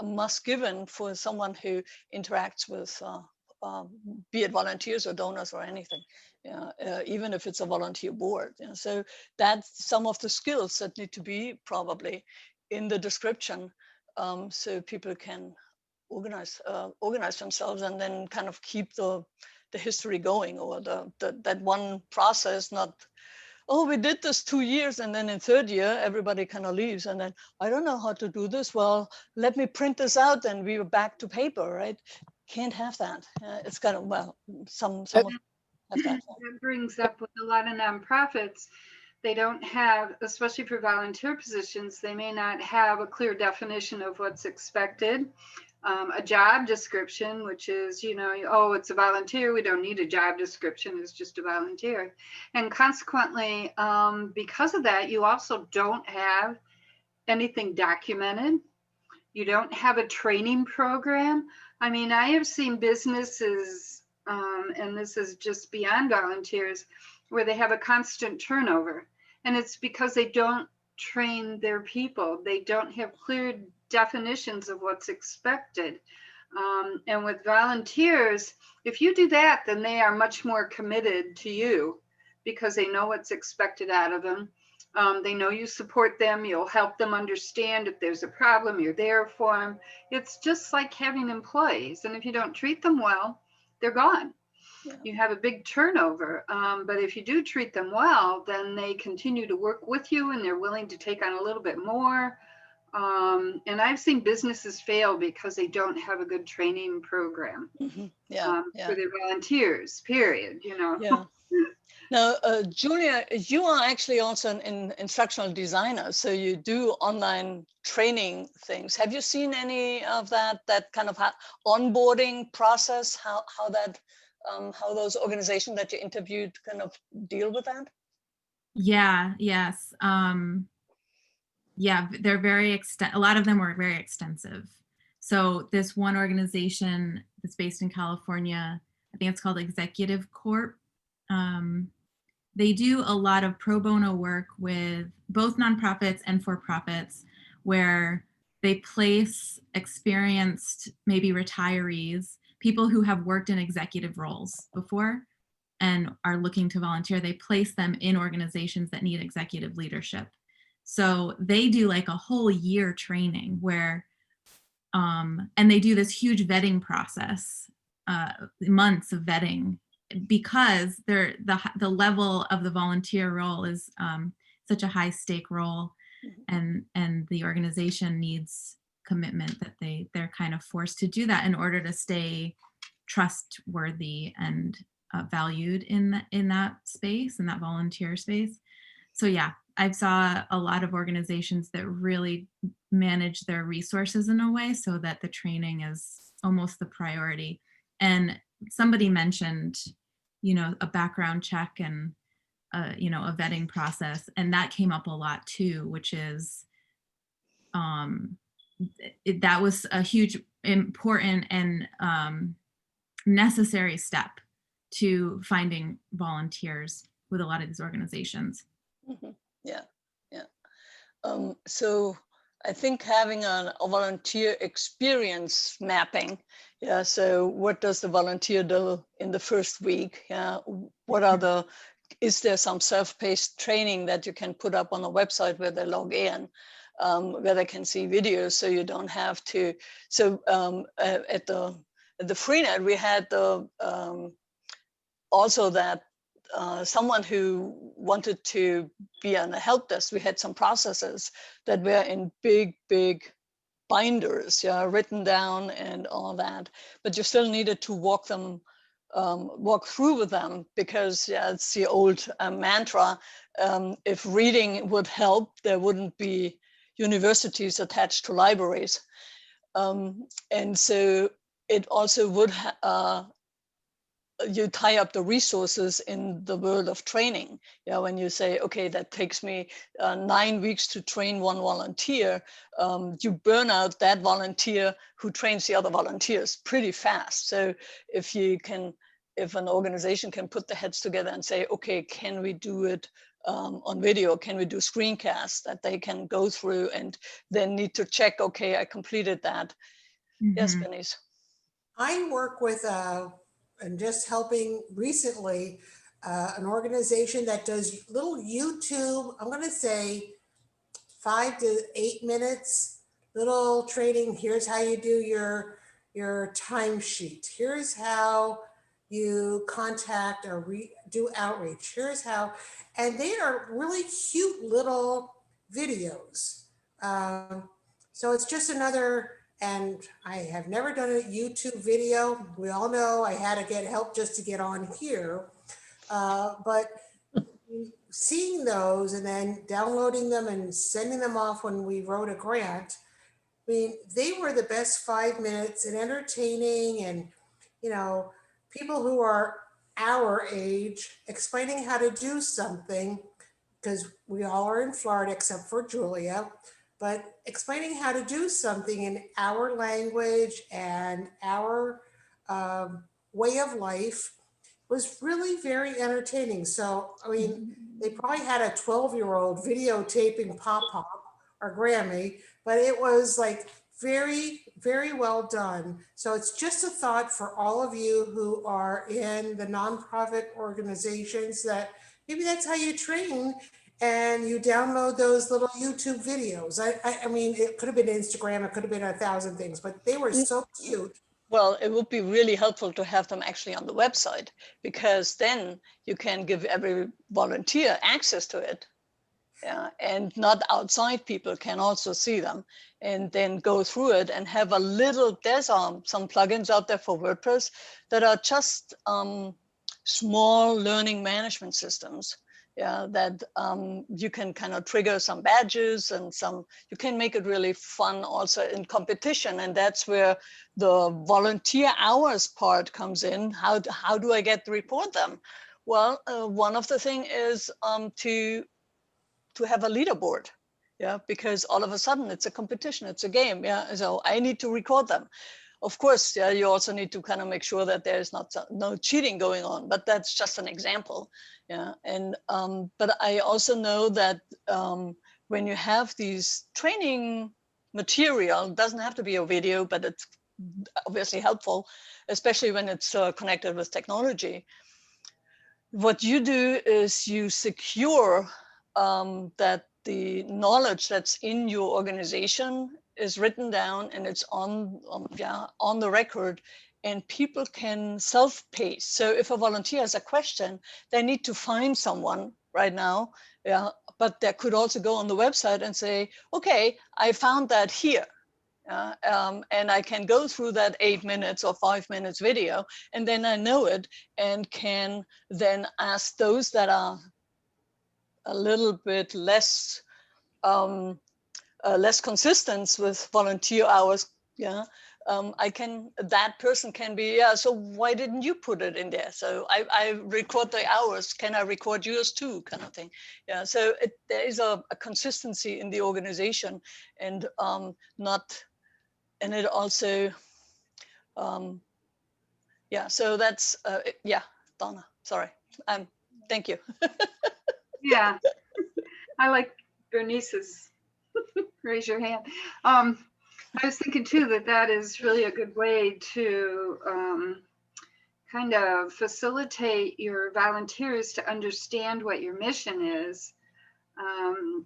must given for someone who interacts with be it volunteers or donors or anything, yeah, even if it's a volunteer board. Yeah. So that's some of the skills that need to be probably in the description, so people can organize themselves and then kind of keep the history going, or that one process, not, oh, we did this 2 years and then in third year everybody kind of leaves and then I don't know how to do this. Well, let me print this out and we were back to paper, right? Can't have that. It's kind of, well, some have that. That brings up with a lot of nonprofits. They don't have, especially for volunteer positions, they may not have a clear definition of what's expected. A job description, which is, you know, oh, it's a volunteer, we don't need a job description, it's just a volunteer. And consequently, because of that, you also don't have anything documented. You don't have a training program. I mean, I have seen businesses, and this is just beyond volunteers, where they have a constant turnover. And it's because they don't train their people. They don't have clear definitions of what's expected. And with volunteers, if you do that, then they are much more committed to you because they know what's expected out of them. They know you support them. You'll help them understand if there's a problem, you're there for them. It's just like having employees. And if you don't treat them well, they're gone. Yeah. You have a big turnover. But if you do treat them well, then they continue to work with you and they're willing to take on a little bit more. And I've seen businesses fail because they don't have a good training program. Mm-hmm. Yeah, for their volunteers, period, you know. Yeah. Now, Julia, you are actually also an instructional designer, so you do online training things. Have you seen any of that kind of onboarding process, how those organizations that you interviewed kind of deal with that? Yeah, yes. Yeah, they're a lot of them were very extensive. So this one organization that's based in California, I think it's called Executive Corp. they do a lot of pro bono work with both nonprofits and for-profits, where they place experienced, maybe retirees, people who have worked in executive roles before and are looking to volunteer. They place them in organizations that need executive leadership. So they do like a whole year training where, and they do this huge vetting process, months of vetting, because the level of the volunteer role is such a high stake role, and the organization needs commitment that they're kind of forced to do that in order to stay trustworthy and valued in that space, in that volunteer space. So yeah, I saw a lot of organizations that really manage their resources in a way so that the training is almost the priority. And somebody mentioned, a background check and, a vetting process. And that came up a lot too, which is, that was a huge, important and necessary step to finding volunteers with a lot of these organizations. Yeah. So I think having a volunteer experience mapping. Yeah. So what does the volunteer do in the first week? Yeah. Is there some self-paced training that you can put up on a website where they log in, where they can see videos, so you don't have to. So at the Freenet, we had also that someone who wanted to be on a help desk. We had some processes that were in big binders, written down and all that, but you still needed to walk through with them, because it's the old mantra, if reading would help, there wouldn't be universities attached to libraries. And so it also would you tie up the resources in the world of training. When you say, okay, that takes me 9 weeks to train one volunteer, you burn out that volunteer who trains the other volunteers pretty fast. So if an organization can put the heads together and say, okay, can we do it on video? Can we do screencasts that they can go through and then need to check, okay, I completed that. Yes, Denise. I work with and just helping recently an organization that does little YouTube, I'm going to say 5 to 8 minutes, little training. Here's how you do your timesheet. Here's how you contact or do outreach. Here's how, and they are really cute little videos. So it's just another. And I have never done a YouTube video. We all know I had to get help just to get on here. But seeing those and then downloading them and sending them off when we wrote a grant, I mean, they were the best 5 minutes and entertaining, and, people who are our age explaining how to do something, because we all are in Florida except for Julia. But explaining how to do something in our language and our way of life was really very entertaining. So, I mean, they probably had a 12-year-old videotaping Pop or Grammy, but it was like very, very well done. So it's just a thought for all of you who are in the nonprofit organizations that maybe that's how you train, and you download those little YouTube videos. I mean, it could have been Instagram, it could have been 1,000 things, but they were so cute. Well, it would be really helpful to have them actually on the website, because then you can give every volunteer access to it. And not outside people can also see them and then go through it and have a little, there's some plugins out there for WordPress that are just small learning management systems. That you can kind of trigger some badges and you can make it really fun also in competition. And that's where the volunteer hours part comes in. How do I get to report them? Well, one of the things is to have a leaderboard. Because all of a sudden it's a competition, it's a game. So I need to record them. of course, yeah, you also need to kind of make sure that there's no cheating going on, but that's just an example. Yeah. And but I also know that when you have these training material, it doesn't have to be a video, but it's obviously helpful, especially when it's connected with technology. What you do is you secure that the knowledge that's in your organization is written down and it's on the record, and people can self-pace. So if a volunteer has a question, they need to find someone right now, yeah, but they could also go on the website and say, okay, I found that here. And I can go through that 8 minutes or 5 minutes video, and then I know it and can then ask those that are a little bit less less consistent with volunteer hours. Yeah, that person can be, yeah, so why didn't you put it in there? So I record the hours, can I record yours too, kind of thing. Yeah, so there is a consistency in the organization, and and it also, yeah, so that's, yeah, Donna, sorry. Thank you. Yeah, I like Bernice's raise your hand. I was thinking too that is really a good way to kind of facilitate your volunteers to understand what your mission is,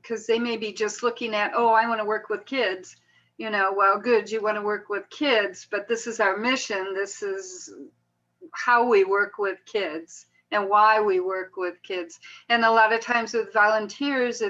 because they may be just looking at, oh, I want to work with kids. You know, well, good, you want to work with kids, but this is our mission. This is how we work with kids and why we work with kids. And a lot of times with volunteers,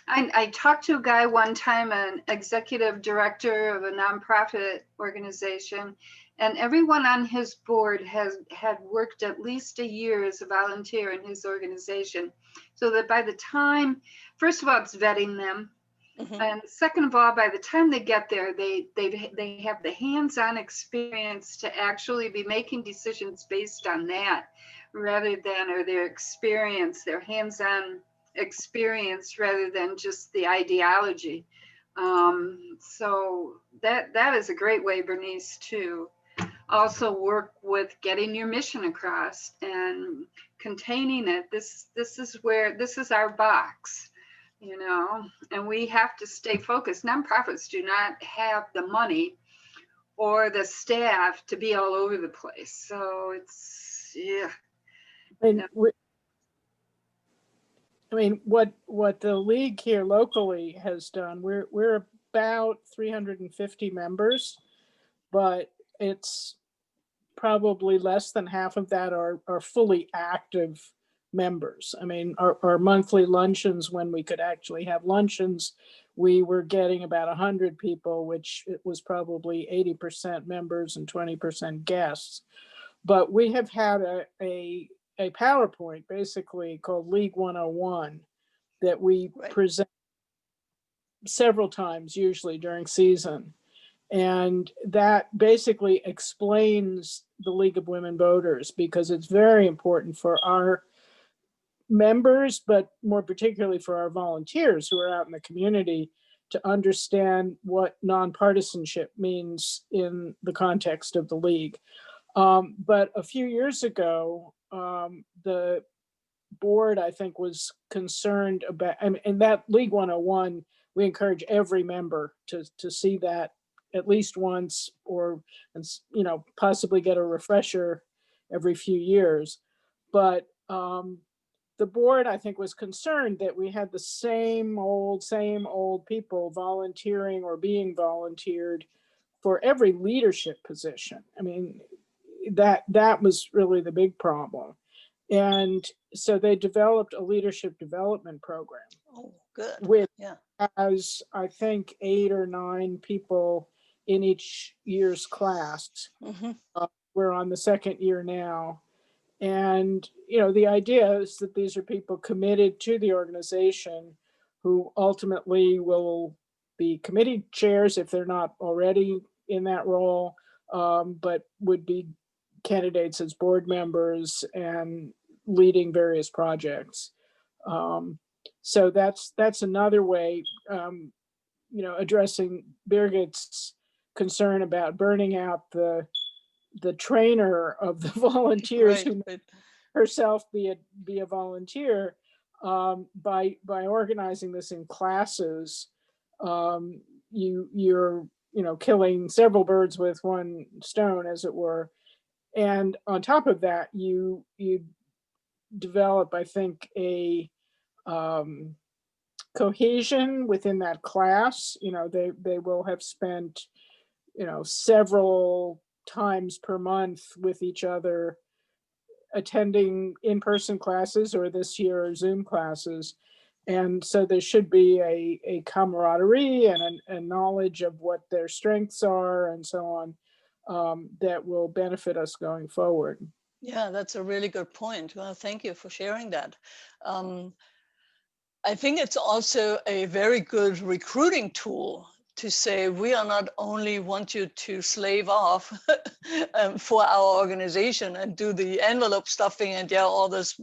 I talked to a guy one time, an executive director of a nonprofit organization, and everyone on his board had worked at least a year as a volunteer in his organization. So that by the time, first of all, it's vetting them. Mhm. And second of all, by the time they get there, they have the hands-on experience to actually be making decisions based on that, rather than, or their experience, their hands-on experience, rather than just the ideology. So that is a great way, Bernice, to also work with getting your mission across and containing it. This is our box, you know, and we have to stay focused. Nonprofits do not have the money or the staff to be all over the place. So it's, yeah. I mean, what the league here locally has done, we're about 350 members, but it's probably less than half of that are fully active members. I mean, our monthly luncheons, when we could actually have luncheons, we were getting about 100 people, which it was probably 80% members and 20% guests. But we have had a PowerPoint basically called League 101 that we Right. present several times, usually during season. And that basically explains the League of Women Voters, because it's very important for our members, but more particularly for our volunteers who are out in the community, to understand what nonpartisanship means in the context of the League. But a few years ago, the board, I think, was concerned about, and that League 101, we encourage every member to see that at least once, or, you know, possibly get a refresher every few years. But the board, I think, was concerned that we had the same old people volunteering or being volunteered for every leadership position. I mean, that was really the big problem. And so they developed a leadership development program, Oh, good. which Yeah. has, I think, 8 or 9 people in each year's class. Mm-hmm. We're on the second year now. And, you know, the idea is that these are people committed to the organization who ultimately will be committee chairs if they're not already in that role, but would be candidates as board members and leading various projects. So that's another way, you know, addressing Birgit's concern about burning out the trainer of the volunteers Right, who right. herself be a volunteer, by organizing this in classes. You're killing several birds with one stone, as it were. And on top of that, you develop, I think, a cohesion within that class. They will have spent several times per month with each other, attending in-person classes, or this year Zoom classes. And so there should be a camaraderie and a knowledge of what their strengths are and so on, that will benefit us going forward. Yeah, that's a really good point. Well, thank you for sharing that. I think it's also a very good recruiting tool to say we are not only want you to slave off for our organization and do the envelope stuffing and all this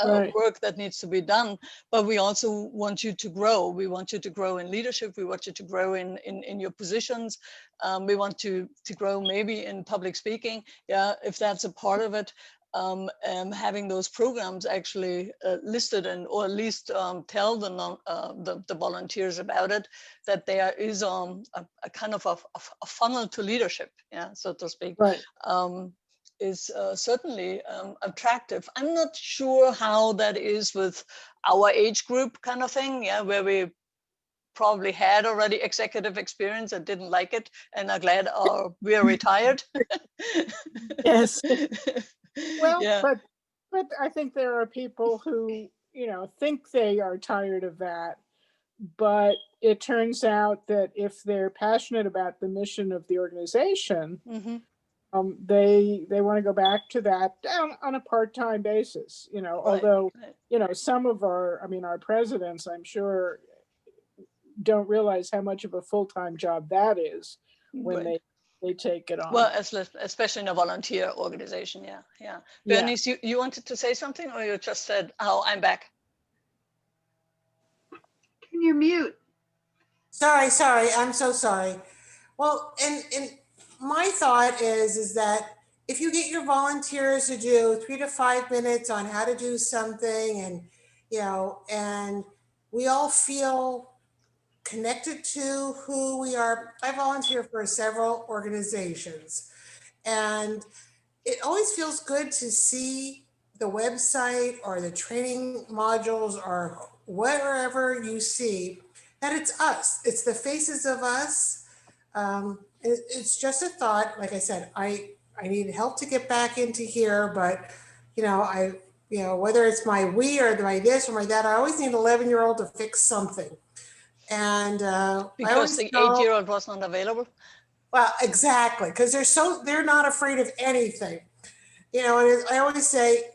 Right. work that needs to be done, but we also want you to grow. We want you to grow in leadership. We want you to grow in your positions. We want to grow maybe in public speaking. Yeah, if that's a part of it. Having those programs actually listed, and or at least tell the volunteers about it, that there is a kind of a funnel to leadership, yeah, so to speak. Right. Is certainly attractive. I'm not sure how that is with our age group kind of thing, yeah, where we probably had already executive experience and didn't like it and are glad we are retired. Yes. Well, yeah. but I think there are people who, think they are tired of that, but it turns out that if they're passionate about the mission of the organization, Mm-hmm. they want to go back to that on a part-time basis, Right, although, right. some of our presidents, I'm sure, don't realize how much of a full-time job that is when Right. they take it on. Well, especially in a volunteer organization, yeah. Yeah. Bernice, you wanted to say something, or you just said, "Oh, I'm back." Can you mute? Sorry, I'm so sorry. Well, and my thought is that if you get your volunteers to do 3 to 5 minutes on how to do something, and we all feel connected to who we are. I volunteer for several organizations, and it always feels good to see the website or the training modules or wherever you see that it's us, it's the faces of us. It's just a thought. Like I said, I need help to get back into here, but whether it's my we or my this or my that, I always need an 11-year-old to fix something. And I Because always the know, 8-year-old was not available. well, exactly, because they're not afraid of anything. And I always say,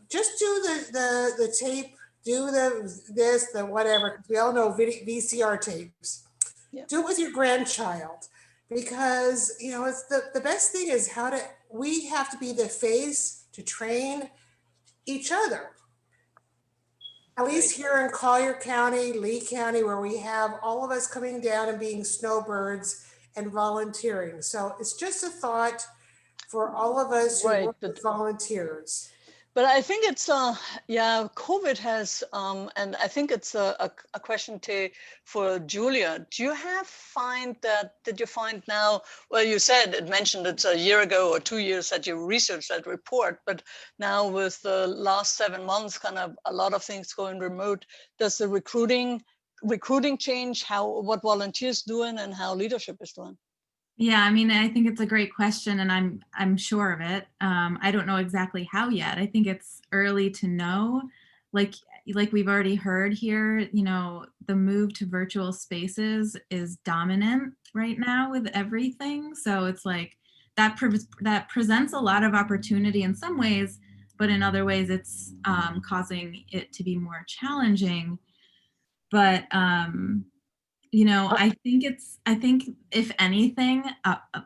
just do the tape, do the whatever, because we all know VCR tapes. Yeah. Do it with your grandchild, because it's the best thing is we have to be the face to train each other. At least Right. here in Collier County, Lee County, where we have all of us coming down and being snowbirds and volunteering. So it's just a thought for all of us who Right, work with volunteers. But I think it's COVID has, and I think it's a question for Julia. Did you find now, well, you said it mentioned it's a year ago or 2 years that you researched that report, but now with the last 7 months, kind of a lot of things going remote, does the recruiting change what volunteers doing and how leadership is doing? Yeah, I mean, I think it's a great question, and I'm sure of it. I don't know exactly how yet. I think it's early to know. Like we've already heard here, the move to virtual spaces is dominant right now with everything. So it's like that presents a lot of opportunity in some ways, but in other ways, it's causing it to be more challenging. But I think if anything,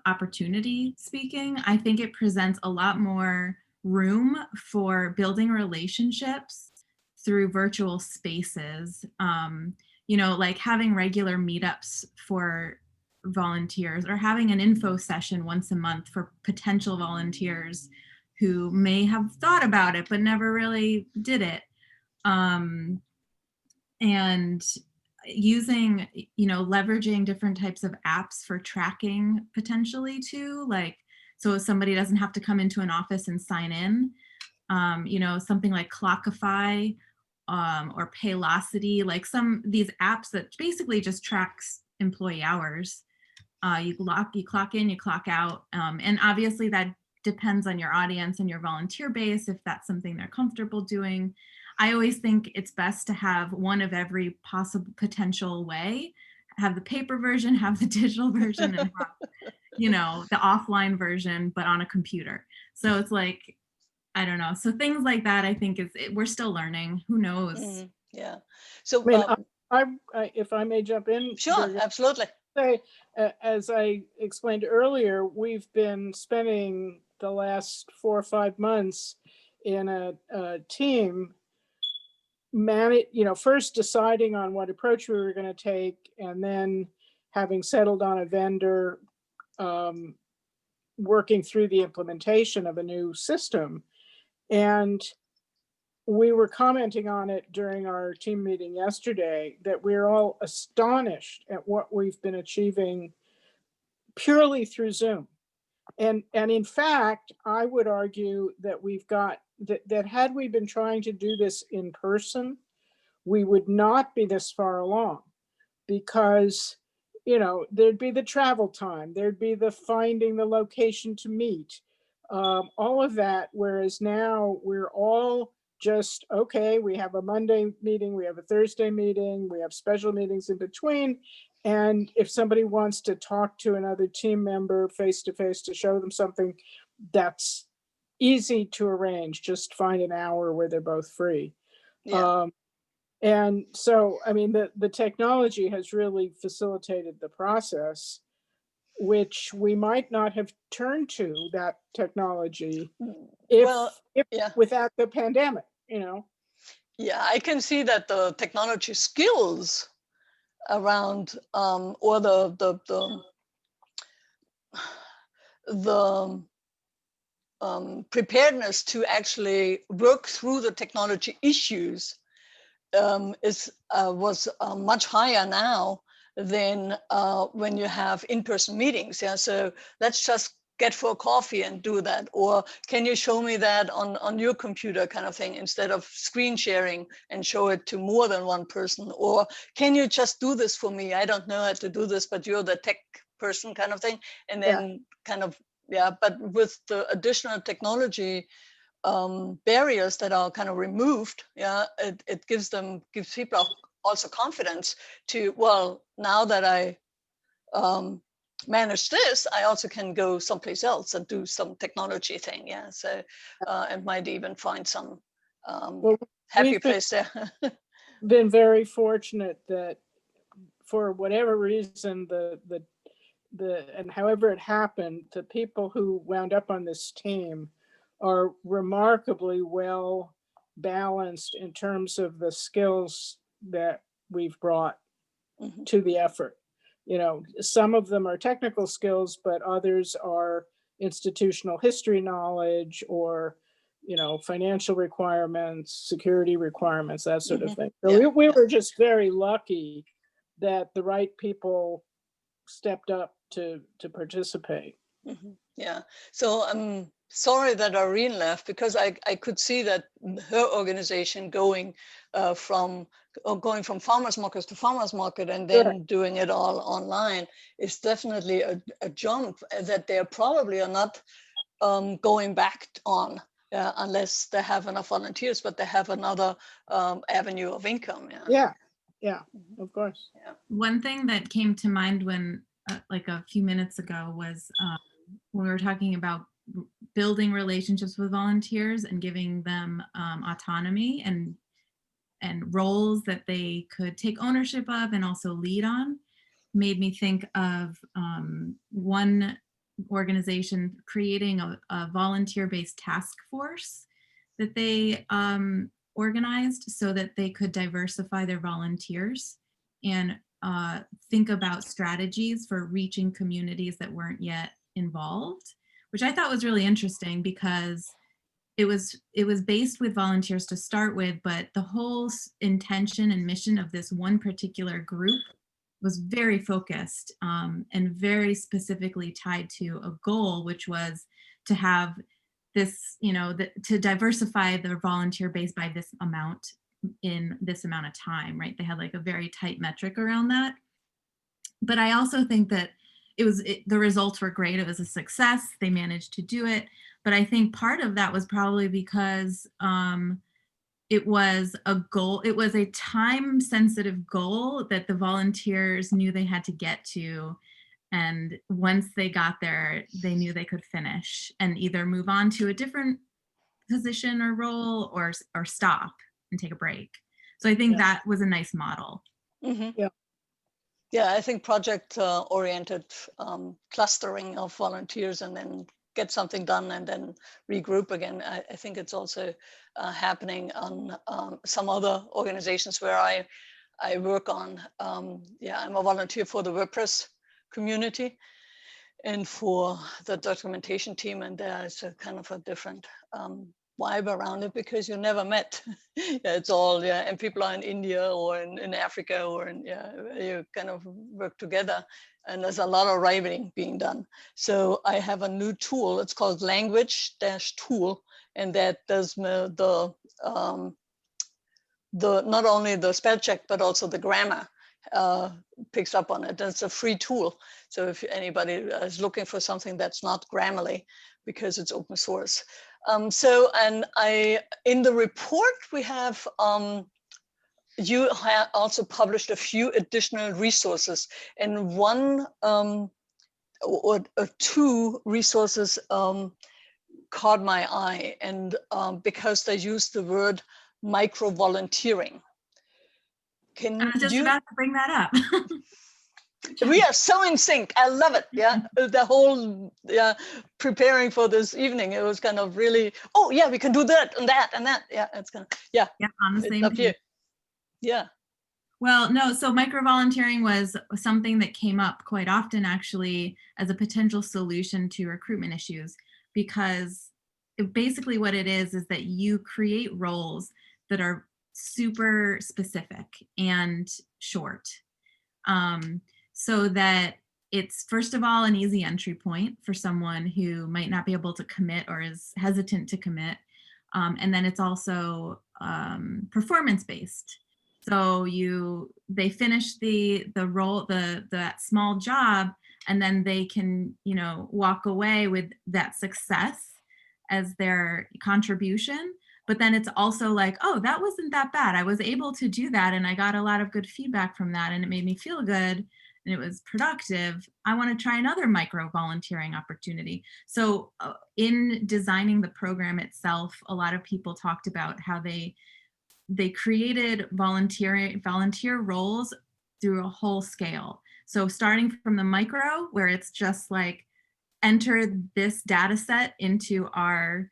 opportunity speaking, I think it presents a lot more room for building relationships through virtual spaces. Like having regular meetups for volunteers, or having an info session once a month for potential volunteers who may have thought about it but never really did it. And using, leveraging different types of apps for tracking potentially too, like, so somebody doesn't have to come into an office and sign in, something like Clockify, or Paylocity, like these apps that basically just tracks employee hours. You clock in, you clock out. And obviously that depends on your audience and your volunteer base, if that's something they're comfortable doing. I always think it's best to have one of every possible potential way. Have the paper version, have the digital version, and have, the offline version, but on a computer. So it's like, I don't know. So things like that, I think we're still learning. Who knows? Yeah. So I mean, if I may jump in. sure, absolutely. Say, as I explained earlier, we've been spending the last 4 or 5 months in a team first deciding on what approach we were going to take, and then having settled on a vendor, working through the implementation of a new system. And we were commenting on it during our team meeting yesterday, that we're all astonished at what we've been achieving purely through Zoom. And in fact, I would argue that we've got that had we been trying to do this in person, we would not be this far along, because there'd be the travel time, there'd be the finding the location to meet, all of that. Whereas now we're all just, okay, we have a Monday meeting, we have a Thursday meeting, we have special meetings in between. And if somebody wants to talk to another team member face to face to show them something, that's easy to arrange. Just find an hour where they're both free. Yeah. And so, I mean, the technology has really facilitated the process, which we might not have turned to that technology if without the pandemic, Yeah, I can see that the technology skills around or the preparedness to actually work through the technology issues was much higher now than when you have in-person meetings. Yeah, so let's just get for a coffee and do that, or can you show me that on your computer, kind of thing, instead of screen sharing and show it to more than one person, or can you just do this for me? I don't know how to do this, but you're the tech person, kind of thing. And then but with the additional technology barriers that are kind of removed, it gives people also confidence to, well, now that I manage this, I also can go someplace else and do some technology thing. Yeah, so and might even find some happy place there. Been very fortunate that for whatever reason, and however it happened, the people who wound up on this team are remarkably well balanced in terms of the skills that we've brought to the effort. Some of them are technical skills, but others are institutional history knowledge, or financial requirements, security requirements, that sort of thing. So we were just very lucky that the right people stepped up to participate. Yeah, so I'm sorry that Irene left, because I could see that her organization going from farmers markets to farmers market, and then doing it all online, is definitely a jump that they probably are not going back on unless they have enough volunteers, but they have another avenue of income. Yeah, of course. One thing that came to mind when like a few minutes ago was when we were talking about building relationships with volunteers and giving them autonomy and roles that they could take ownership of and also lead on, made me think of one organization creating a volunteer-based task force that they organized so that they could diversify their volunteers and think about strategies for reaching communities that weren't yet involved, which I thought was really interesting because it was based with volunteers to start with, but the whole intention and mission of this one particular group was very focused and very specifically tied to a goal, which was to have this, to diversify their volunteer base by this amount in this amount of time, right? They had like a very tight metric around that. But I also think that the results were great. It was a success. They managed to do it. But I think part of that was probably because it was a goal. It was a time sensitive goal that the volunteers knew they had to get to. And once they got there, they knew they could finish and either move on to a different position or role or stop and take a break. So I think that was a nice model. Mm-hmm. Yeah, I think project-oriented clustering of volunteers and then get something done and then regroup again. I think it's also happening on some other organizations where I work on. I'm a volunteer for the WordPress community and for the documentation team, and there's a kind of a different vibe around it because you never met. It's all, and people are in India or in Africa or you kind of work together, and there's a lot of writing being done. So I have a new tool, it's called language-tool, and that does the not only the spell check, but also the grammar picks up on it. It's a free tool. So if anybody is looking for something that's not Grammarly, because it's open source. In the report we have, you also published a few additional resources, and one or two resources caught my eye, and because they use the word micro-volunteering. I was just about to bring that up. We are so in sync. I love it. Yeah, the whole preparing for this evening, it was kind of really, oh yeah, we can do that and that and that. Yeah, it's kind of on the same page. Yeah. Well, no, so micro-volunteering was something that came up quite often actually as a potential solution to recruitment issues, because basically what it is that you create roles that are super specific and short. So that it's, first of all, an easy entry point for someone who might not be able to commit or is hesitant to commit. And then it's also performance-based. So they finish the role, that small job, and then they can, walk away with that success as their contribution. But then it's also like, oh, that wasn't that bad. I was able to do that, and I got a lot of good feedback from that, and it made me feel good, and it was productive. I want to try another micro volunteering opportunity. So in designing the program itself, a lot of people talked about how they created volunteer roles through a whole scale. So starting from the micro, where it's just like, enter this data set into our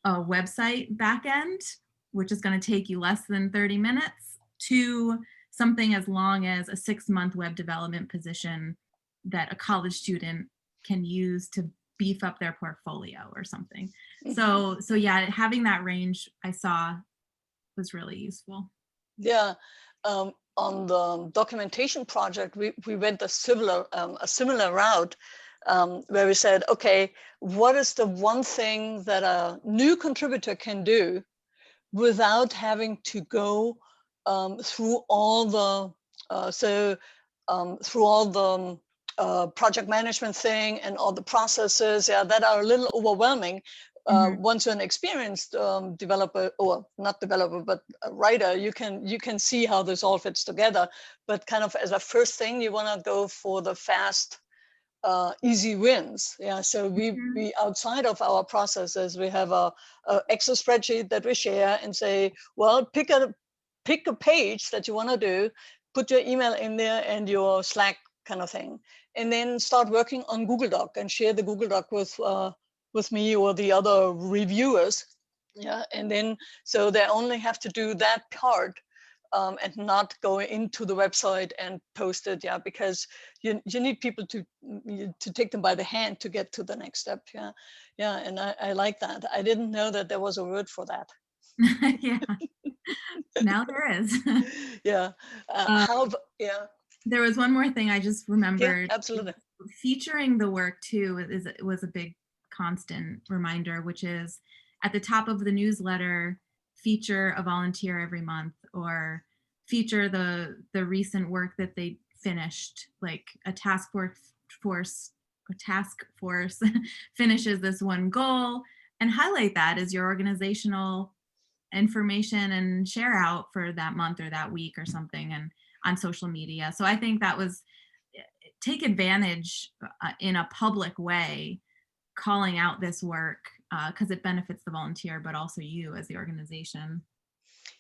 website backend, which is going to take you less than 30 minutes, to something as long as a 6-month web development position that a college student can use to beef up their portfolio or something. So yeah, having that range I saw was really useful. Yeah, on the documentation project, we went a similar route where we said, okay, what is the one thing that a new contributor can do without having to go through all the project management thing and all the processes that are a little overwhelming. Once you're an experienced developer, or not developer, but a writer, you can see how this all fits together. But kind of as a first thing, you want to go for the fast, easy wins. Yeah. So we outside of our processes, we have a Excel spreadsheet that we share and say, well, pick a page that you want to do, put your email in there and your Slack kind of thing, and then start working on Google Doc and share the Google Doc with me or the other reviewers. Yeah. And then, so they only have to do that part and not go into the website and post it, yeah, because you need people to take them by the hand to get to the next step, yeah, yeah, and I like that. I didn't know that there was a word for that. Yeah, now there is. Yeah, yeah, There was one more thing I just yeah, remembered. absolutely. Featuring the work too was a big constant reminder, which is at the top of the newsletter, feature a volunteer every month, or feature the recent work that they finished, like a task force finishes this one goal, and highlight that as your organizational information and share out for that month or that week or something, and on social media. So I think that was, take advantage in a public way, calling out this work, because it benefits the volunteer, but also you as the organization.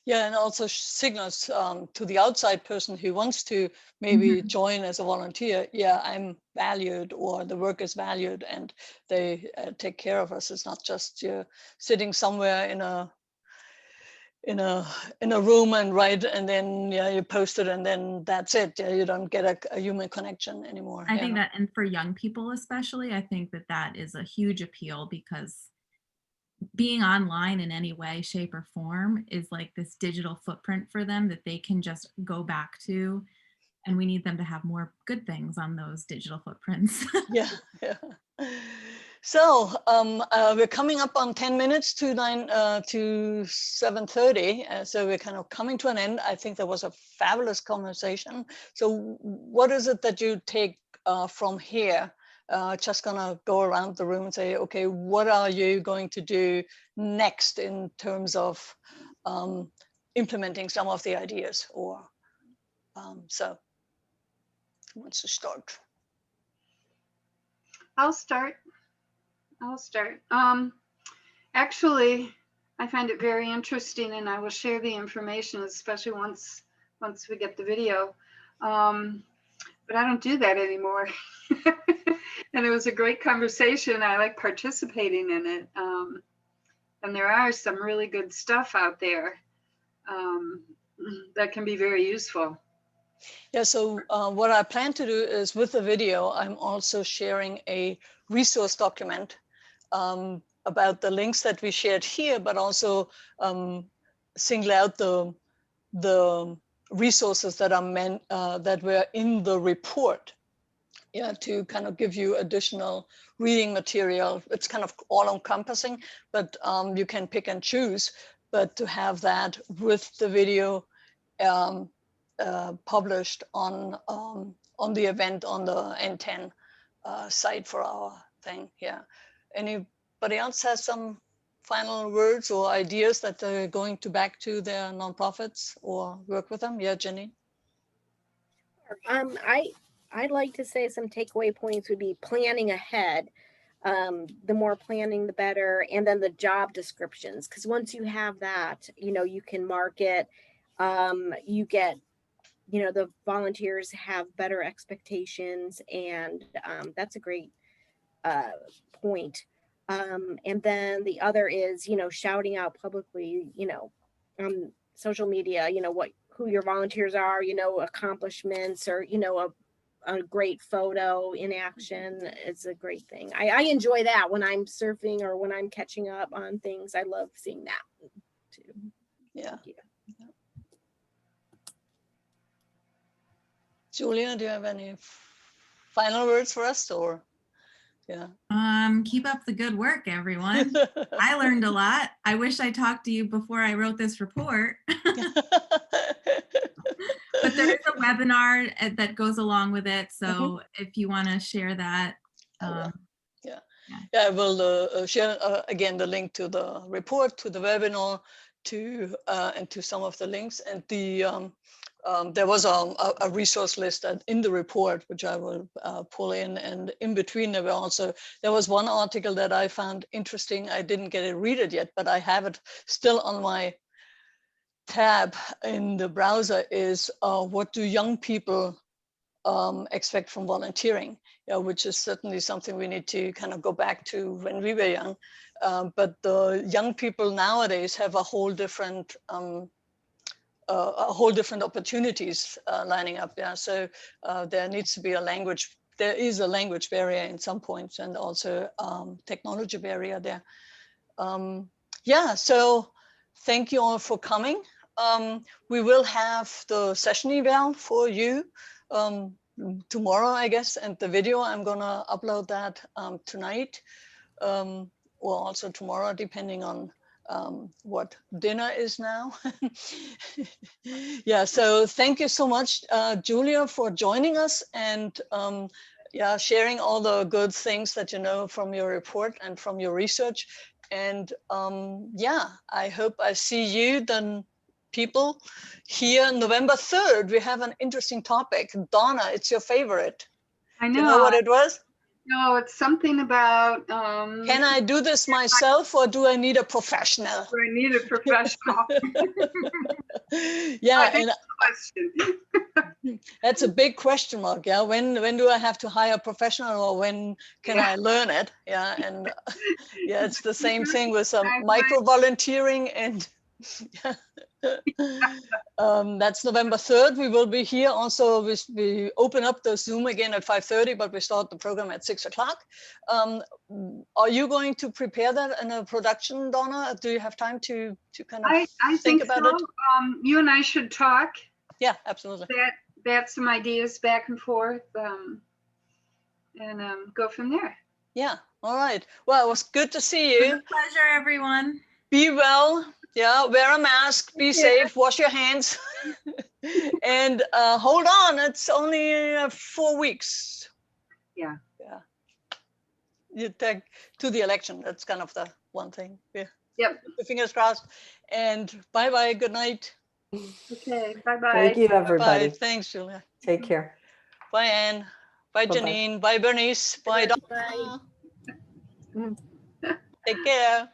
Yeah, and also signals to the outside person who wants to maybe join as a volunteer, yeah, I'm valued, or the work is valued, and they take care of us. It's not just you're sitting somewhere in a room and write, and then yeah, you post it, and then that's it. Yeah, you don't get a human connection anymore. I think that, and for young people especially, I think that that is a huge appeal, because being online in any way, shape, or form is like this digital footprint for them that they can just go back to, and we need them to have more good things on those digital footprints. Yeah, yeah. So we're coming up on 10 minutes to 7:30. So we're kind of coming to an end. I think that was a fabulous conversation. So what is it that you take from here? Just gonna go around the room and say, okay, what are you going to do next in terms of implementing some of the ideas? Or so who wants to start? I'll start. Actually, I find it very interesting, and I will share the information, especially once we get the video. But I don't do that anymore. And it was a great conversation. I like participating in it. And there are some really good stuff out there that can be very useful. Yeah, so what I plan to do is, with the video, I'm also sharing a resource document about the links that we shared here, but also single out the resources that are that were in the report. Yeah, to kind of give you additional reading material. It's kind of all encompassing, but you can pick and choose. But to have that with the video published on the event on the N10 site for our thing. Yeah. Anybody else has some final words or ideas that they're going to back to their nonprofits or work with them? Yeah, Jenny. I'd like to say some takeaway points would be planning ahead. The more planning, the better. And then the job descriptions, because once you have that, you can market, you get, the volunteers have better expectations, and that's a great point. And then the other is, shouting out publicly, on social media, who your volunteers are, accomplishments, or, a great photo in action is a great thing. I enjoy that when I'm surfing or when I'm catching up on things. I love seeing that too. Yeah. Julia, do you have any final words for us, or? Yeah. Keep up the good work, everyone. I learned a lot. I wish I talked to you before I wrote this report. But there is a webinar that goes along with it. So if you want to share that. Yeah, I will share again the link to the report, to the webinar, and to some of the links. And there was a resource list in the report, which I will pull in. And in between, there was one article that I found interesting. I didn't get to read it yet, but I have it still on my tab in the browser. Is what do young people expect from volunteering? Yeah, which is certainly something we need to kind of go back to when we were young. But the young people nowadays have a whole different a whole different opportunities lining up. Yeah, so there needs to be a language. There is a language barrier in some points, and also technology barrier there. Yeah, so thank you all for coming. We will have the session eval for you tomorrow, I guess, and the video, I'm gonna upload that tonight, or also tomorrow, depending on what dinner is now. Yeah, so thank you so much, Julia, for joining us and yeah, sharing all the good things that you know from your report and from your research. And yeah, I hope I see you then, people, here November 3rd. We have an interesting topic. Donna, it's your favorite. I Do you know what know. it was? No, it's something about. Can I do this myself, or do I need a professional? I need a professional. Yeah, I and question. that's a big question mark. Yeah, when do I have to hire a professional, or when can I learn it? Yeah, and yeah, it's the same thing with some micro volunteering and. That's November 3rd. We will be here. Also, we open up the Zoom again at 5:30, but we start the program at 6 o'clock. Are you going to prepare that in a production, Donna? Do you have time to kind of I think think about so. it? You and I should talk. Yeah, absolutely. Bat some ideas back and forth, and go from there. Yeah. All right. Well, it was good to see you. Pleasure, everyone. Be well. Yeah, wear a mask, be safe, wash your hands, and hold on. It's only 4 weeks. Yeah. Yeah. You take to the election. That's kind of the one thing. Yeah. Yep. The fingers crossed. And bye-bye. Good night. Okay. Bye-bye. Thank you, Bye. everybody. Thanks, Julia. Take care. Bye, Anne. Bye, Bye-bye. Janine. Bye, Bernice. Bye, Donna. Bye. Take care.